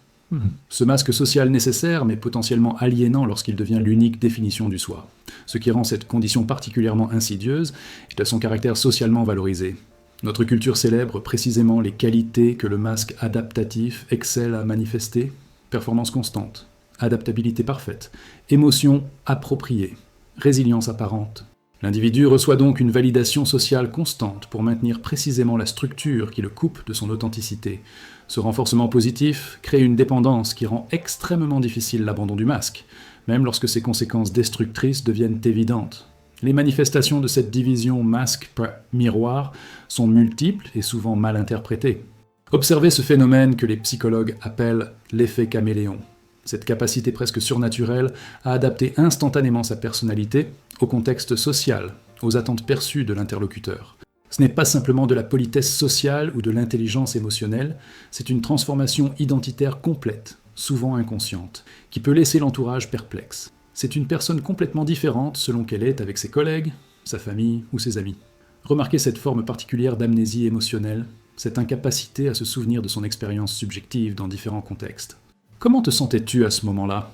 ce masque social nécessaire mais potentiellement aliénant lorsqu'il devient l'unique définition du soi. Ce qui rend cette condition particulièrement insidieuse est à son caractère socialement valorisé. Notre culture célèbre précisément les qualités que le masque adaptatif excelle à manifester: performance constante, adaptabilité parfaite, émotion appropriée, résilience apparente. L'individu reçoit donc une validation sociale constante pour maintenir précisément la structure qui le coupe de son authenticité. Ce renforcement positif crée une dépendance qui rend extrêmement difficile l'abandon du masque, même lorsque ses conséquences destructrices deviennent évidentes. Les manifestations de cette division masque-miroir sont multiples et souvent mal interprétées. Observez ce phénomène que les psychologues appellent l'effet caméléon. Cette capacité presque surnaturelle à adapter instantanément sa personnalité au contexte social, aux attentes perçues de l'interlocuteur. Ce n'est pas simplement de la politesse sociale ou de l'intelligence émotionnelle, c'est une transformation identitaire complète, souvent inconsciente, qui peut laisser l'entourage perplexe. C'est une personne complètement différente selon qu'elle est avec ses collègues, sa famille ou ses amis. Remarquez cette forme particulière d'amnésie émotionnelle, cette incapacité à se souvenir de son expérience subjective dans différents contextes. Comment te sentais-tu à ce moment-là ?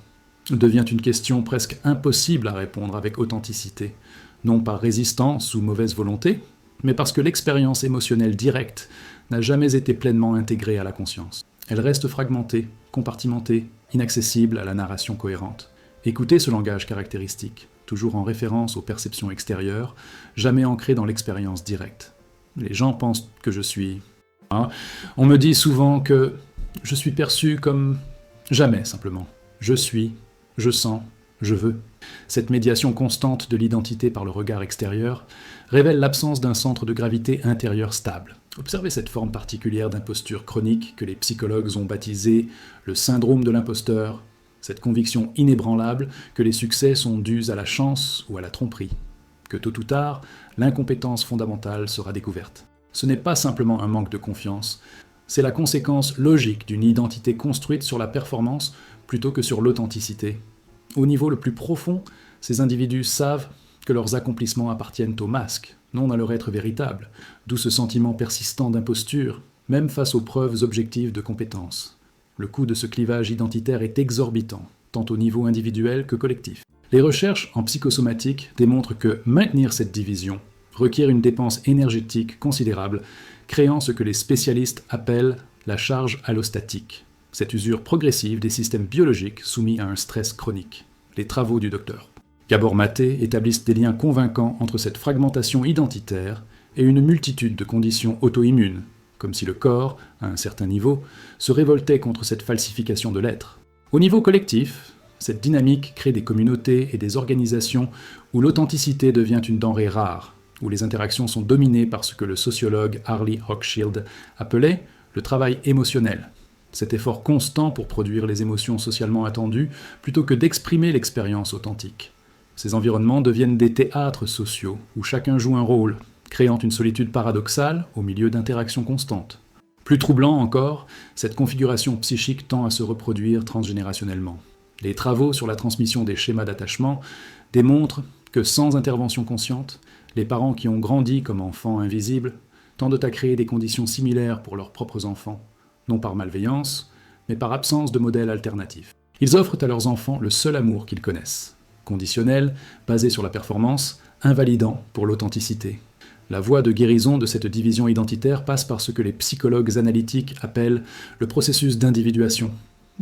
Devient une question presque impossible à répondre avec authenticité, non par résistance ou mauvaise volonté, mais parce que l'expérience émotionnelle directe n'a jamais été pleinement intégrée à la conscience. Elle reste fragmentée, compartimentée, inaccessible à la narration cohérente. Écoutez ce langage caractéristique, toujours en référence aux perceptions extérieures, jamais ancré dans l'expérience directe. Les gens pensent que je suis... On me dit souvent que je suis perçu comme... Jamais, simplement. Je suis, je sens, je veux. Cette médiation constante de l'identité par le regard extérieur révèle l'absence d'un centre de gravité intérieur stable. Observez cette forme particulière d'imposture chronique que les psychologues ont baptisée le syndrome de l'imposteur, cette conviction inébranlable que les succès sont dus à la chance ou à la tromperie, que tôt ou tard, l'incompétence fondamentale sera découverte. Ce n'est pas simplement un manque de confiance, c'est la conséquence logique d'une identité construite sur la performance plutôt que sur l'authenticité. Au niveau le plus profond, ces individus savent que leurs accomplissements appartiennent au masque, non à leur être véritable, d'où ce sentiment persistant d'imposture, même face aux preuves objectives de compétence. Le coût de ce clivage identitaire est exorbitant, tant au niveau individuel que collectif. Les recherches en psychosomatique démontrent que maintenir cette division requiert une dépense énergétique considérable, créant ce que les spécialistes appellent la charge allostatique, cette usure progressive des systèmes biologiques soumis à un stress chronique. Les travaux du Dr. Gabor Maté établissent des liens convaincants entre cette fragmentation identitaire et une multitude de conditions auto-immunes, comme si le corps, à un certain niveau, se révoltait contre cette falsification de l'être. Au niveau collectif, cette dynamique crée des communautés et des organisations où l'authenticité devient une denrée rare, où les interactions sont dominées par ce que le sociologue Harley Hochschild appelait le travail émotionnel, cet effort constant pour produire les émotions socialement attendues plutôt que d'exprimer l'expérience authentique. Ces environnements deviennent des théâtres sociaux où chacun joue un rôle, créant une solitude paradoxale au milieu d'interactions constantes. Plus troublant encore, cette configuration psychique tend à se reproduire transgénérationnellement. Les travaux sur la transmission des schémas d'attachement démontrent que sans intervention consciente, les parents qui ont grandi comme enfants invisibles tendent à créer des conditions similaires pour leurs propres enfants, non par malveillance, mais par absence de modèle alternatif. Ils offrent à leurs enfants le seul amour qu'ils connaissent, conditionnel, basé sur la performance, invalidant pour l'authenticité. La voie de guérison de cette division identitaire passe par ce que les psychologues analytiques appellent le processus d'individuation,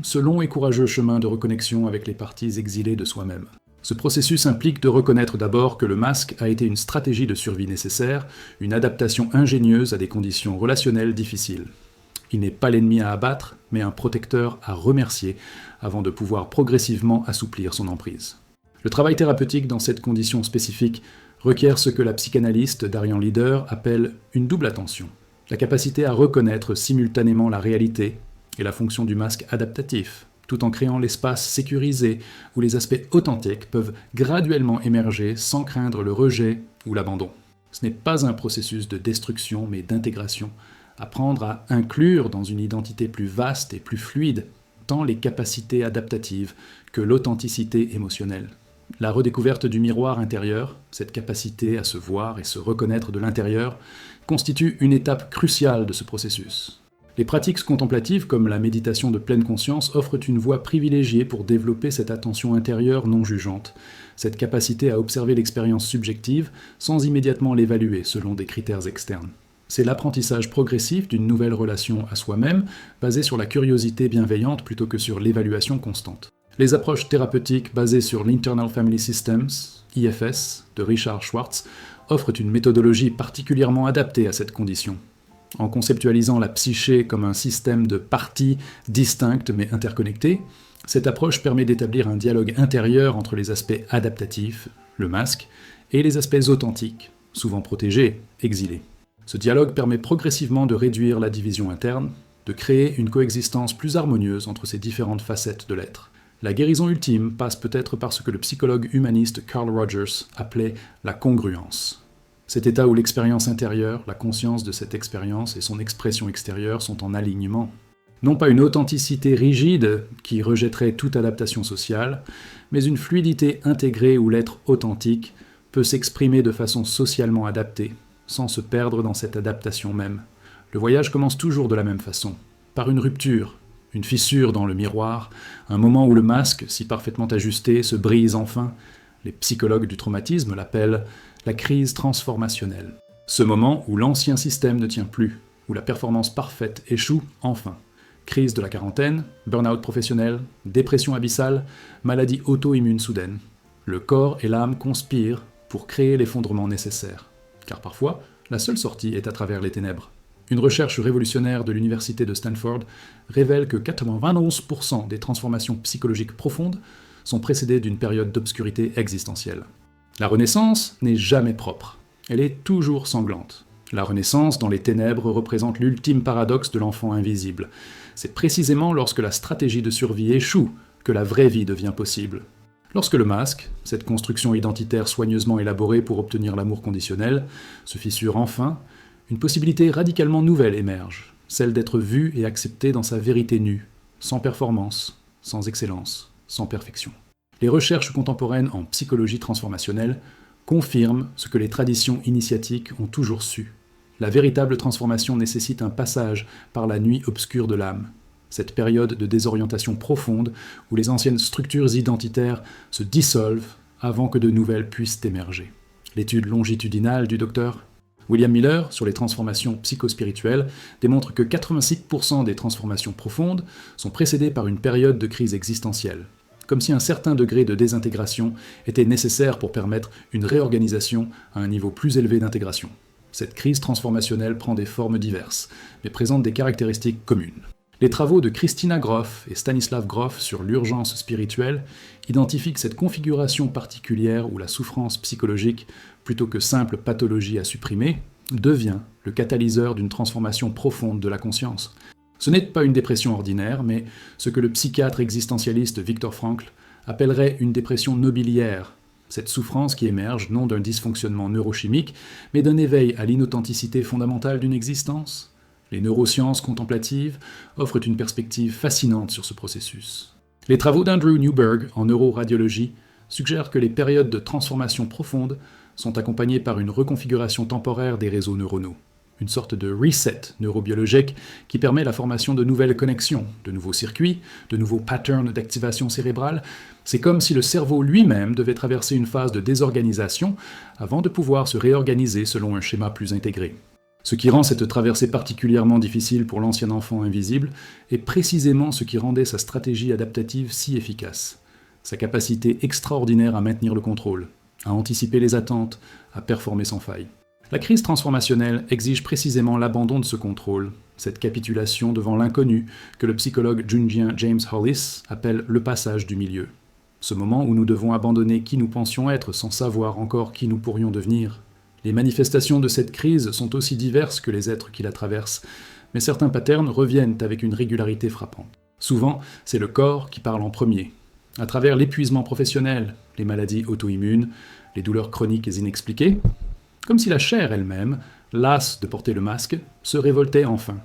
ce long et courageux chemin de reconnexion avec les parties exilées de soi-même. Ce processus implique de reconnaître d'abord que le masque a été une stratégie de survie nécessaire, une adaptation ingénieuse à des conditions relationnelles difficiles. Il n'est pas l'ennemi à abattre, mais un protecteur à remercier avant de pouvoir progressivement assouplir son emprise. Le travail thérapeutique dans cette condition spécifique requiert ce que la psychanalyste Darian Leader appelle une double attention. La capacité à reconnaître simultanément la réalité et la fonction du masque adaptatif, tout en créant l'espace sécurisé où les aspects authentiques peuvent graduellement émerger sans craindre le rejet ou l'abandon. Ce n'est pas un processus de destruction, mais d'intégration. Apprendre à inclure dans une identité plus vaste et plus fluide tant les capacités adaptatives que l'authenticité émotionnelle. La redécouverte du miroir intérieur, cette capacité à se voir et se reconnaître de l'intérieur, constitue une étape cruciale de ce processus. Les pratiques contemplatives comme la méditation de pleine conscience offrent une voie privilégiée pour développer cette attention intérieure non jugeante, cette capacité à observer l'expérience subjective sans immédiatement l'évaluer selon des critères externes. C'est l'apprentissage progressif d'une nouvelle relation à soi-même, basée sur la curiosité bienveillante plutôt que sur l'évaluation constante. Les approches thérapeutiques basées sur l'Internal Family Systems, IFS, de Richard Schwartz, offrent une méthodologie particulièrement adaptée à cette condition. En conceptualisant la psyché comme un système de parties distinctes mais interconnectées, cette approche permet d'établir un dialogue intérieur entre les aspects adaptatifs, le masque, et les aspects authentiques, souvent protégés, exilés. Ce dialogue permet progressivement de réduire la division interne, de créer une coexistence plus harmonieuse entre ces différentes facettes de l'être. La guérison ultime passe peut-être par ce que le psychologue humaniste Carl Rogers appelait la congruence. Cet état où l'expérience intérieure, la conscience de cette expérience et son expression extérieure sont en alignement. Non pas une authenticité rigide qui rejetterait toute adaptation sociale, mais une fluidité intégrée où l'être authentique peut s'exprimer de façon socialement adaptée, sans se perdre dans cette adaptation même. Le voyage commence toujours de la même façon, par une rupture, une fissure dans le miroir, un moment où le masque, si parfaitement ajusté, se brise enfin. Les psychologues du traumatisme l'appellent la crise transformationnelle. Ce moment où l'ancien système ne tient plus, où la performance parfaite échoue enfin. Crise de la quarantaine, burn-out professionnel, dépression abyssale, maladie auto-immune soudaine. Le corps et l'âme conspirent pour créer l'effondrement nécessaire. Car parfois, la seule sortie est à travers les ténèbres. Une recherche révolutionnaire de l'université de Stanford révèle que 91% des transformations psychologiques profondes sont précédées d'une période d'obscurité existentielle. La renaissance n'est jamais propre, elle est toujours sanglante. La renaissance dans les ténèbres représente l'ultime paradoxe de l'enfant invisible. C'est précisément lorsque la stratégie de survie échoue que la vraie vie devient possible. Lorsque le masque, cette construction identitaire soigneusement élaborée pour obtenir l'amour conditionnel, se fissure enfin, une possibilité radicalement nouvelle émerge, celle d'être vu et accepté dans sa vérité nue, sans performance, sans excellence, sans perfection. Les recherches contemporaines en psychologie transformationnelle confirment ce que les traditions initiatiques ont toujours su. La véritable transformation nécessite un passage par la nuit obscure de l'âme, cette période de désorientation profonde où les anciennes structures identitaires se dissolvent avant que de nouvelles puissent émerger. L'étude longitudinale du Dr. William Miller sur les transformations psychospirituelles démontre que 86% des transformations profondes sont précédées par une période de crise existentielle. comme si un certain degré de désintégration était nécessaire pour permettre une réorganisation à un niveau plus élevé d'intégration. Cette crise transformationnelle prend des formes diverses, mais présente des caractéristiques communes. Les travaux de Christina Grof et Stanislav Grof sur l'urgence spirituelle identifient que cette configuration particulière où la souffrance psychologique, plutôt que simple pathologie à supprimer, devient le catalyseur d'une transformation profonde de la conscience. Ce n'est pas une dépression ordinaire, mais ce que le psychiatre existentialiste Viktor Frankl appellerait une dépression nobiliaire, cette souffrance qui émerge non d'un dysfonctionnement neurochimique, mais d'un éveil à l'inauthenticité fondamentale d'une existence. Les neurosciences contemplatives offrent une perspective fascinante sur ce processus. Les travaux d'Andrew Newberg en neuroradiologie suggèrent que les périodes de transformation profonde sont accompagnées par une reconfiguration temporaire des réseaux neuronaux, une sorte de reset neurobiologique qui permet la formation de nouvelles connexions, de nouveaux circuits, de nouveaux patterns d'activation cérébrale. C'est comme si le cerveau lui-même devait traverser une phase de désorganisation avant de pouvoir se réorganiser selon un schéma plus intégré. Ce qui rend cette traversée particulièrement difficile pour l'ancien enfant invisible est précisément ce qui rendait sa stratégie adaptative si efficace. Sa capacité extraordinaire à maintenir le contrôle, à anticiper les attentes, à performer sans faille. La crise transformationnelle exige précisément l'abandon de ce contrôle, cette capitulation devant l'inconnu que le psychologue jungien James Hollis appelle le passage du milieu. Ce moment où nous devons abandonner qui nous pensions être sans savoir encore qui nous pourrions devenir. Les manifestations de cette crise sont aussi diverses que les êtres qui la traversent, mais certains patterns reviennent avec une régularité frappante. Souvent, c'est le corps qui parle en premier, à travers l'épuisement professionnel, les maladies auto-immunes, les douleurs chroniques et inexpliquées, comme si la chair elle-même, lasse de porter le masque, se révoltait enfin.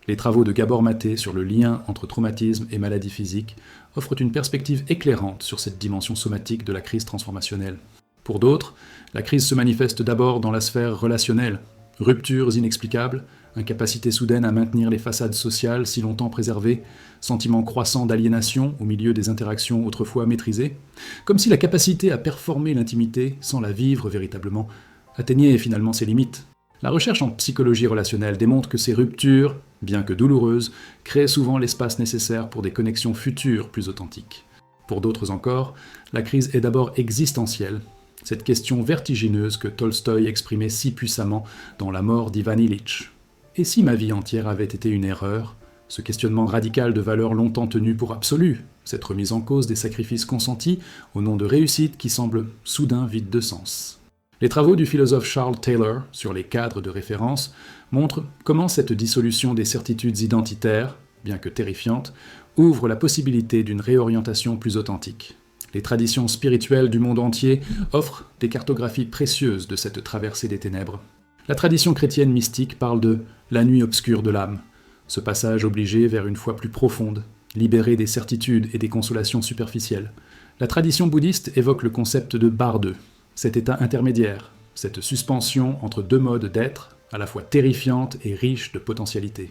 Les travaux de Gabor Maté sur le lien entre traumatisme et maladie physique offrent une perspective éclairante sur cette dimension somatique de la crise transformationnelle. Pour d'autres, la crise se manifeste d'abord dans la sphère relationnelle. Ruptures inexplicables, incapacité soudaine à maintenir les façades sociales si longtemps préservées, sentiment croissant d'aliénation au milieu des interactions autrefois maîtrisées, comme si la capacité à performer l'intimité sans la vivre véritablement atteignait finalement ses limites. La recherche en psychologie relationnelle démontre que ces ruptures, bien que douloureuses, créent souvent l'espace nécessaire pour des connexions futures plus authentiques. Pour d'autres encore, la crise est d'abord existentielle, cette question vertigineuse que Tolstoï exprimait si puissamment dans La mort d'Ivan Ilitch. Et si ma vie entière avait été une erreur, ce questionnement radical de valeurs longtemps tenues pour absolues, cette remise en cause des sacrifices consentis au nom de réussite qui semble soudain vide de sens. Les travaux du philosophe Charles Taylor sur les cadres de référence montrent comment cette dissolution des certitudes identitaires, bien que terrifiante, ouvre la possibilité d'une réorientation plus authentique. Les traditions spirituelles du monde entier offrent des cartographies précieuses de cette traversée des ténèbres. La tradition chrétienne mystique parle de « la nuit obscure de l'âme », ce passage obligé vers une foi plus profonde, libérée des certitudes et des consolations superficielles. La tradition bouddhiste évoque le concept de barde, cet état intermédiaire, cette suspension entre deux modes d'être, à la fois terrifiante et riche de potentialités.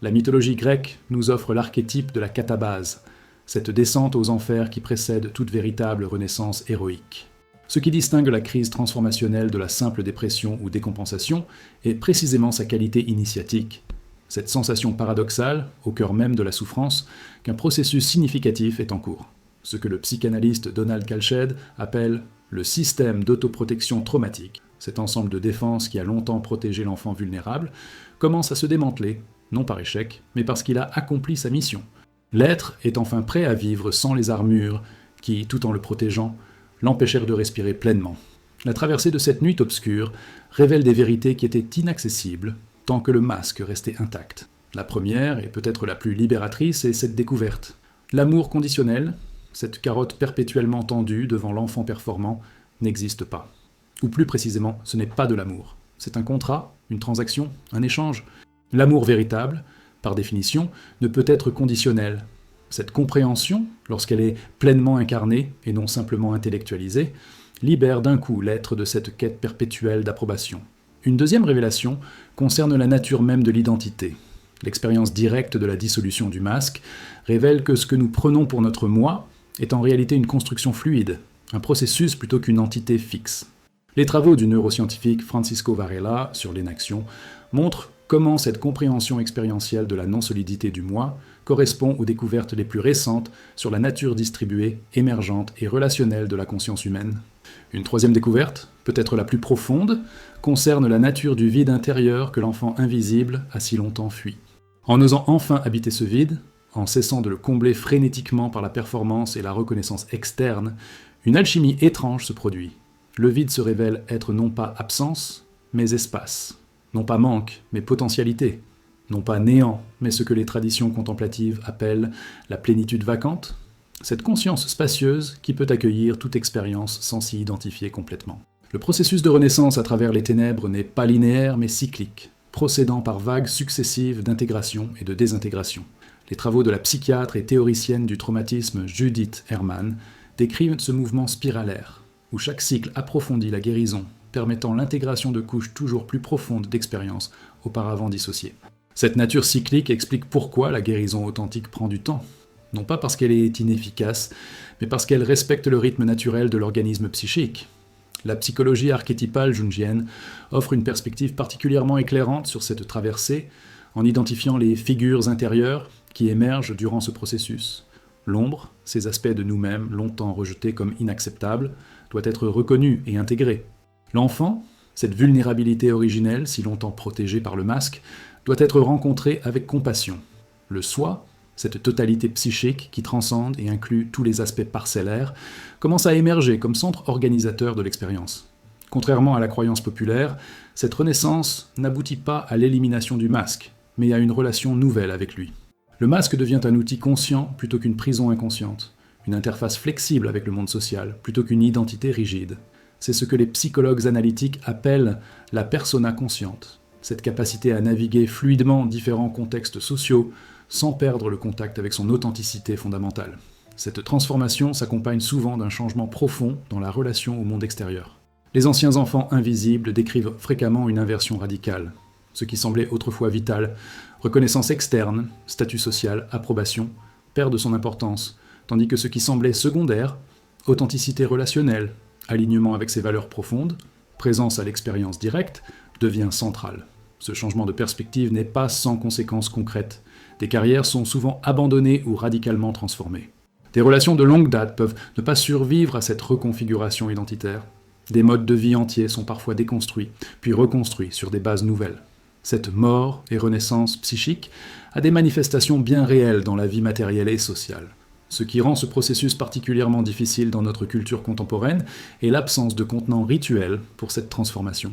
La mythologie grecque nous offre l'archétype de la catabase, cette descente aux enfers qui précède toute véritable renaissance héroïque. Ce qui distingue la crise transformationnelle de la simple dépression ou décompensation est précisément sa qualité initiatique, cette sensation paradoxale, au cœur même de la souffrance, qu'un processus significatif est en cours. Ce que le psychanalyste Donald Kalsched appelle le système d'autoprotection traumatique, cet ensemble de défense qui a longtemps protégé l'enfant vulnérable, commence à se démanteler, non par échec, mais parce qu'il a accompli sa mission. L'être est enfin prêt à vivre sans les armures qui, tout en le protégeant, l'empêchèrent de respirer pleinement. La traversée de cette nuit obscure révèle des vérités qui étaient inaccessibles tant que le masque restait intact. La première, et peut-être la plus libératrice, est cette découverte. L'amour conditionnel, cette carotte perpétuellement tendue devant l'enfant performant, n'existe pas. Ou plus précisément, ce n'est pas de l'amour. C'est un contrat, une transaction, un échange. L'amour véritable, par définition, ne peut être conditionnel. Cette compréhension, lorsqu'elle est pleinement incarnée et non simplement intellectualisée, libère d'un coup l'être de cette quête perpétuelle d'approbation. Une deuxième révélation concerne la nature même de l'identité. L'expérience directe de la dissolution du masque révèle que ce que nous prenons pour notre moi est en réalité une construction fluide, un processus plutôt qu'une entité fixe. Les travaux du neuroscientifique Francisco Varela sur l'énaction montrent comment cette compréhension expérientielle de la non-solidité du moi correspond aux découvertes les plus récentes sur la nature distribuée, émergente et relationnelle de la conscience humaine. Une troisième découverte, peut-être la plus profonde, concerne la nature du vide intérieur que l'enfant invisible a si longtemps fui. En osant enfin habiter ce vide, en cessant de le combler frénétiquement par la performance et la reconnaissance externe, une alchimie étrange se produit. Le vide se révèle être non pas absence, mais espace. Non pas manque, mais potentialité. Non pas néant, mais ce que les traditions contemplatives appellent la plénitude vacante. Cette conscience spacieuse qui peut accueillir toute expérience sans s'y identifier complètement. Le processus de renaissance à travers les ténèbres n'est pas linéaire, mais cyclique, procédant par vagues successives d'intégration et de désintégration. Les travaux de la psychiatre et théoricienne du traumatisme Judith Herman décrivent ce mouvement spiralaire, où chaque cycle approfondit la guérison, permettant l'intégration de couches toujours plus profondes d'expériences auparavant dissociées. Cette nature cyclique explique pourquoi la guérison authentique prend du temps. Non pas parce qu'elle est inefficace, mais parce qu'elle respecte le rythme naturel de l'organisme psychique. La psychologie archétypale jungienne offre une perspective particulièrement éclairante sur cette traversée, en identifiant les figures intérieures qui émergent durant ce processus. L'ombre, ces aspects de nous-mêmes longtemps rejetés comme inacceptables, doit être reconnu et intégré. L'enfant, cette vulnérabilité originelle, si longtemps protégée par le masque, doit être rencontré avec compassion. Le soi, cette totalité psychique qui transcende et inclut tous les aspects parcellaires, commence à émerger comme centre organisateur de l'expérience. Contrairement à la croyance populaire, cette renaissance n'aboutit pas à l'élimination du masque, mais à une relation nouvelle avec lui. Le masque devient un outil conscient plutôt qu'une prison inconsciente, une interface flexible avec le monde social plutôt qu'une identité rigide. C'est ce que les psychologues analytiques appellent la persona consciente, cette capacité à naviguer fluidement différents contextes sociaux sans perdre le contact avec son authenticité fondamentale. Cette transformation s'accompagne souvent d'un changement profond dans la relation au monde extérieur. Les anciens enfants invisibles décrivent fréquemment une inversion radicale. Ce qui semblait autrefois vital, reconnaissance externe, statut social, approbation, perd de son importance, tandis que ce qui semblait secondaire, authenticité relationnelle, alignement avec ses valeurs profondes, présence à l'expérience directe, devient central. Ce changement de perspective n'est pas sans conséquences concrètes. Des carrières sont souvent abandonnées ou radicalement transformées. Des relations de longue date peuvent ne pas survivre à cette reconfiguration identitaire. Des modes de vie entiers sont parfois déconstruits, puis reconstruits sur des bases nouvelles. Cette mort et renaissance psychique a des manifestations bien réelles dans la vie matérielle et sociale. Ce qui rend ce processus particulièrement difficile dans notre culture contemporaine est l'absence de contenant rituel pour cette transformation.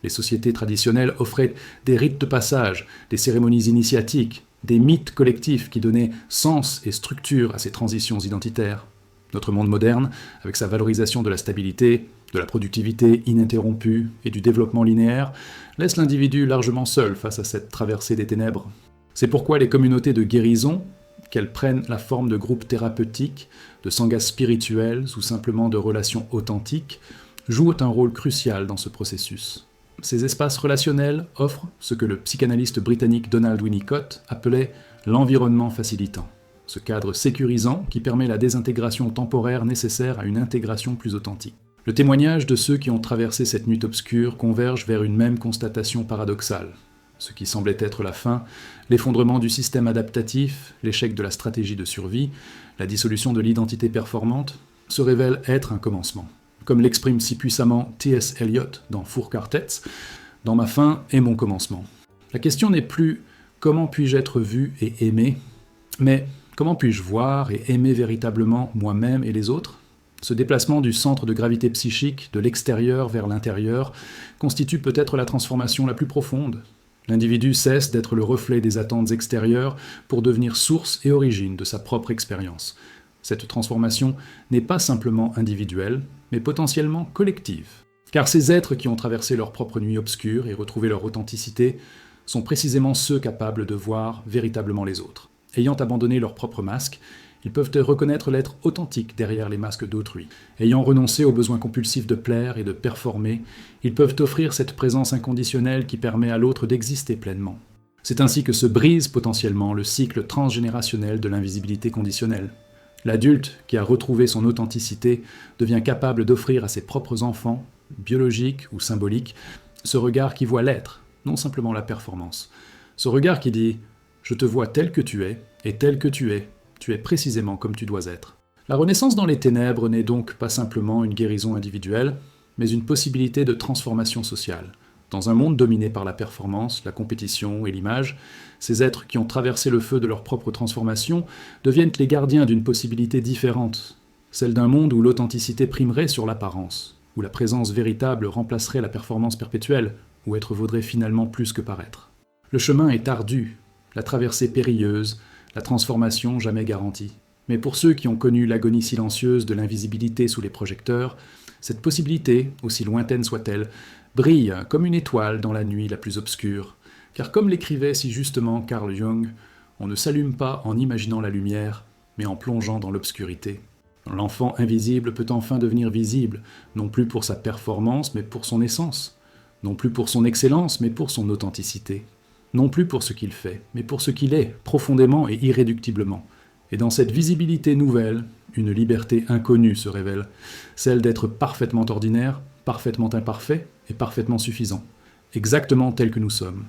Les sociétés traditionnelles offraient des rites de passage, des cérémonies initiatiques, des mythes collectifs qui donnaient sens et structure à ces transitions identitaires. Notre monde moderne, avec sa valorisation de la stabilité, de la productivité ininterrompue et du développement linéaire, laisse l'individu largement seul face à cette traversée des ténèbres. C'est pourquoi les communautés de guérison, qu'elles prennent la forme de groupes thérapeutiques, de sanghas spirituels ou simplement de relations authentiques, jouent un rôle crucial dans ce processus. Ces espaces relationnels offrent ce que le psychanalyste britannique Donald Winnicott appelait l'environnement facilitant, ce cadre sécurisant qui permet la désintégration temporaire nécessaire à une intégration plus authentique. Le témoignage de ceux qui ont traversé cette nuit obscure converge vers une même constatation paradoxale. Ce qui semblait être la fin, l'effondrement du système adaptatif, l'échec de la stratégie de survie, la dissolution de l'identité performante, se révèle être un commencement. Comme l'exprime si puissamment T.S. Eliot dans Four Quartets, « Dans ma fin est mon commencement ». La question n'est plus « comment puis-je être vu et aimé ?», mais « comment puis-je voir et aimer véritablement moi-même et les autres ?» Ce déplacement du centre de gravité psychique, de l'extérieur vers l'intérieur, constitue peut-être la transformation la plus profonde. L'individu cesse d'être le reflet des attentes extérieures pour devenir source et origine de sa propre expérience. Cette transformation n'est pas simplement individuelle, mais potentiellement collective. Car ces êtres qui ont traversé leur propre nuit obscure et retrouvé leur authenticité sont précisément ceux capables de voir véritablement les autres. Ayant abandonné leur propre masque, ils peuvent reconnaître l'être authentique derrière les masques d'autrui. Ayant renoncé au besoin compulsif de plaire et de performer, ils peuvent offrir cette présence inconditionnelle qui permet à l'autre d'exister pleinement. C'est ainsi que se brise potentiellement le cycle transgénérationnel de l'invisibilité conditionnelle. L'adulte qui a retrouvé son authenticité devient capable d'offrir à ses propres enfants, biologiques ou symboliques, ce regard qui voit l'être, non simplement la performance. Ce regard qui dit « Je te vois tel que tu es, et tel que tu es précisément comme tu dois être. La renaissance dans les ténèbres n'est donc pas simplement une guérison individuelle, mais une possibilité de transformation sociale. Dans un monde dominé par la performance, la compétition et l'image, ces êtres qui ont traversé le feu de leur propre transformation deviennent les gardiens d'une possibilité différente, celle d'un monde où l'authenticité primerait sur l'apparence, où la présence véritable remplacerait la performance perpétuelle, où être vaudrait finalement plus que paraître. Le chemin est ardu, la traversée périlleuse, la transformation jamais garantie. Mais pour ceux qui ont connu l'agonie silencieuse de l'invisibilité sous les projecteurs, cette possibilité, aussi lointaine soit-elle, brille comme une étoile dans la nuit la plus obscure. Car comme l'écrivait si justement Carl Jung, on ne s'allume pas en imaginant la lumière, mais en plongeant dans l'obscurité. L'enfant invisible peut enfin devenir visible, non plus pour sa performance, mais pour son essence. Non plus pour son excellence, mais pour son authenticité. Non plus pour ce qu'il fait, mais pour ce qu'il est, profondément et irréductiblement. Et dans cette visibilité nouvelle, une liberté inconnue se révèle, celle d'être parfaitement ordinaire, parfaitement imparfait et parfaitement suffisant, exactement tel que nous sommes,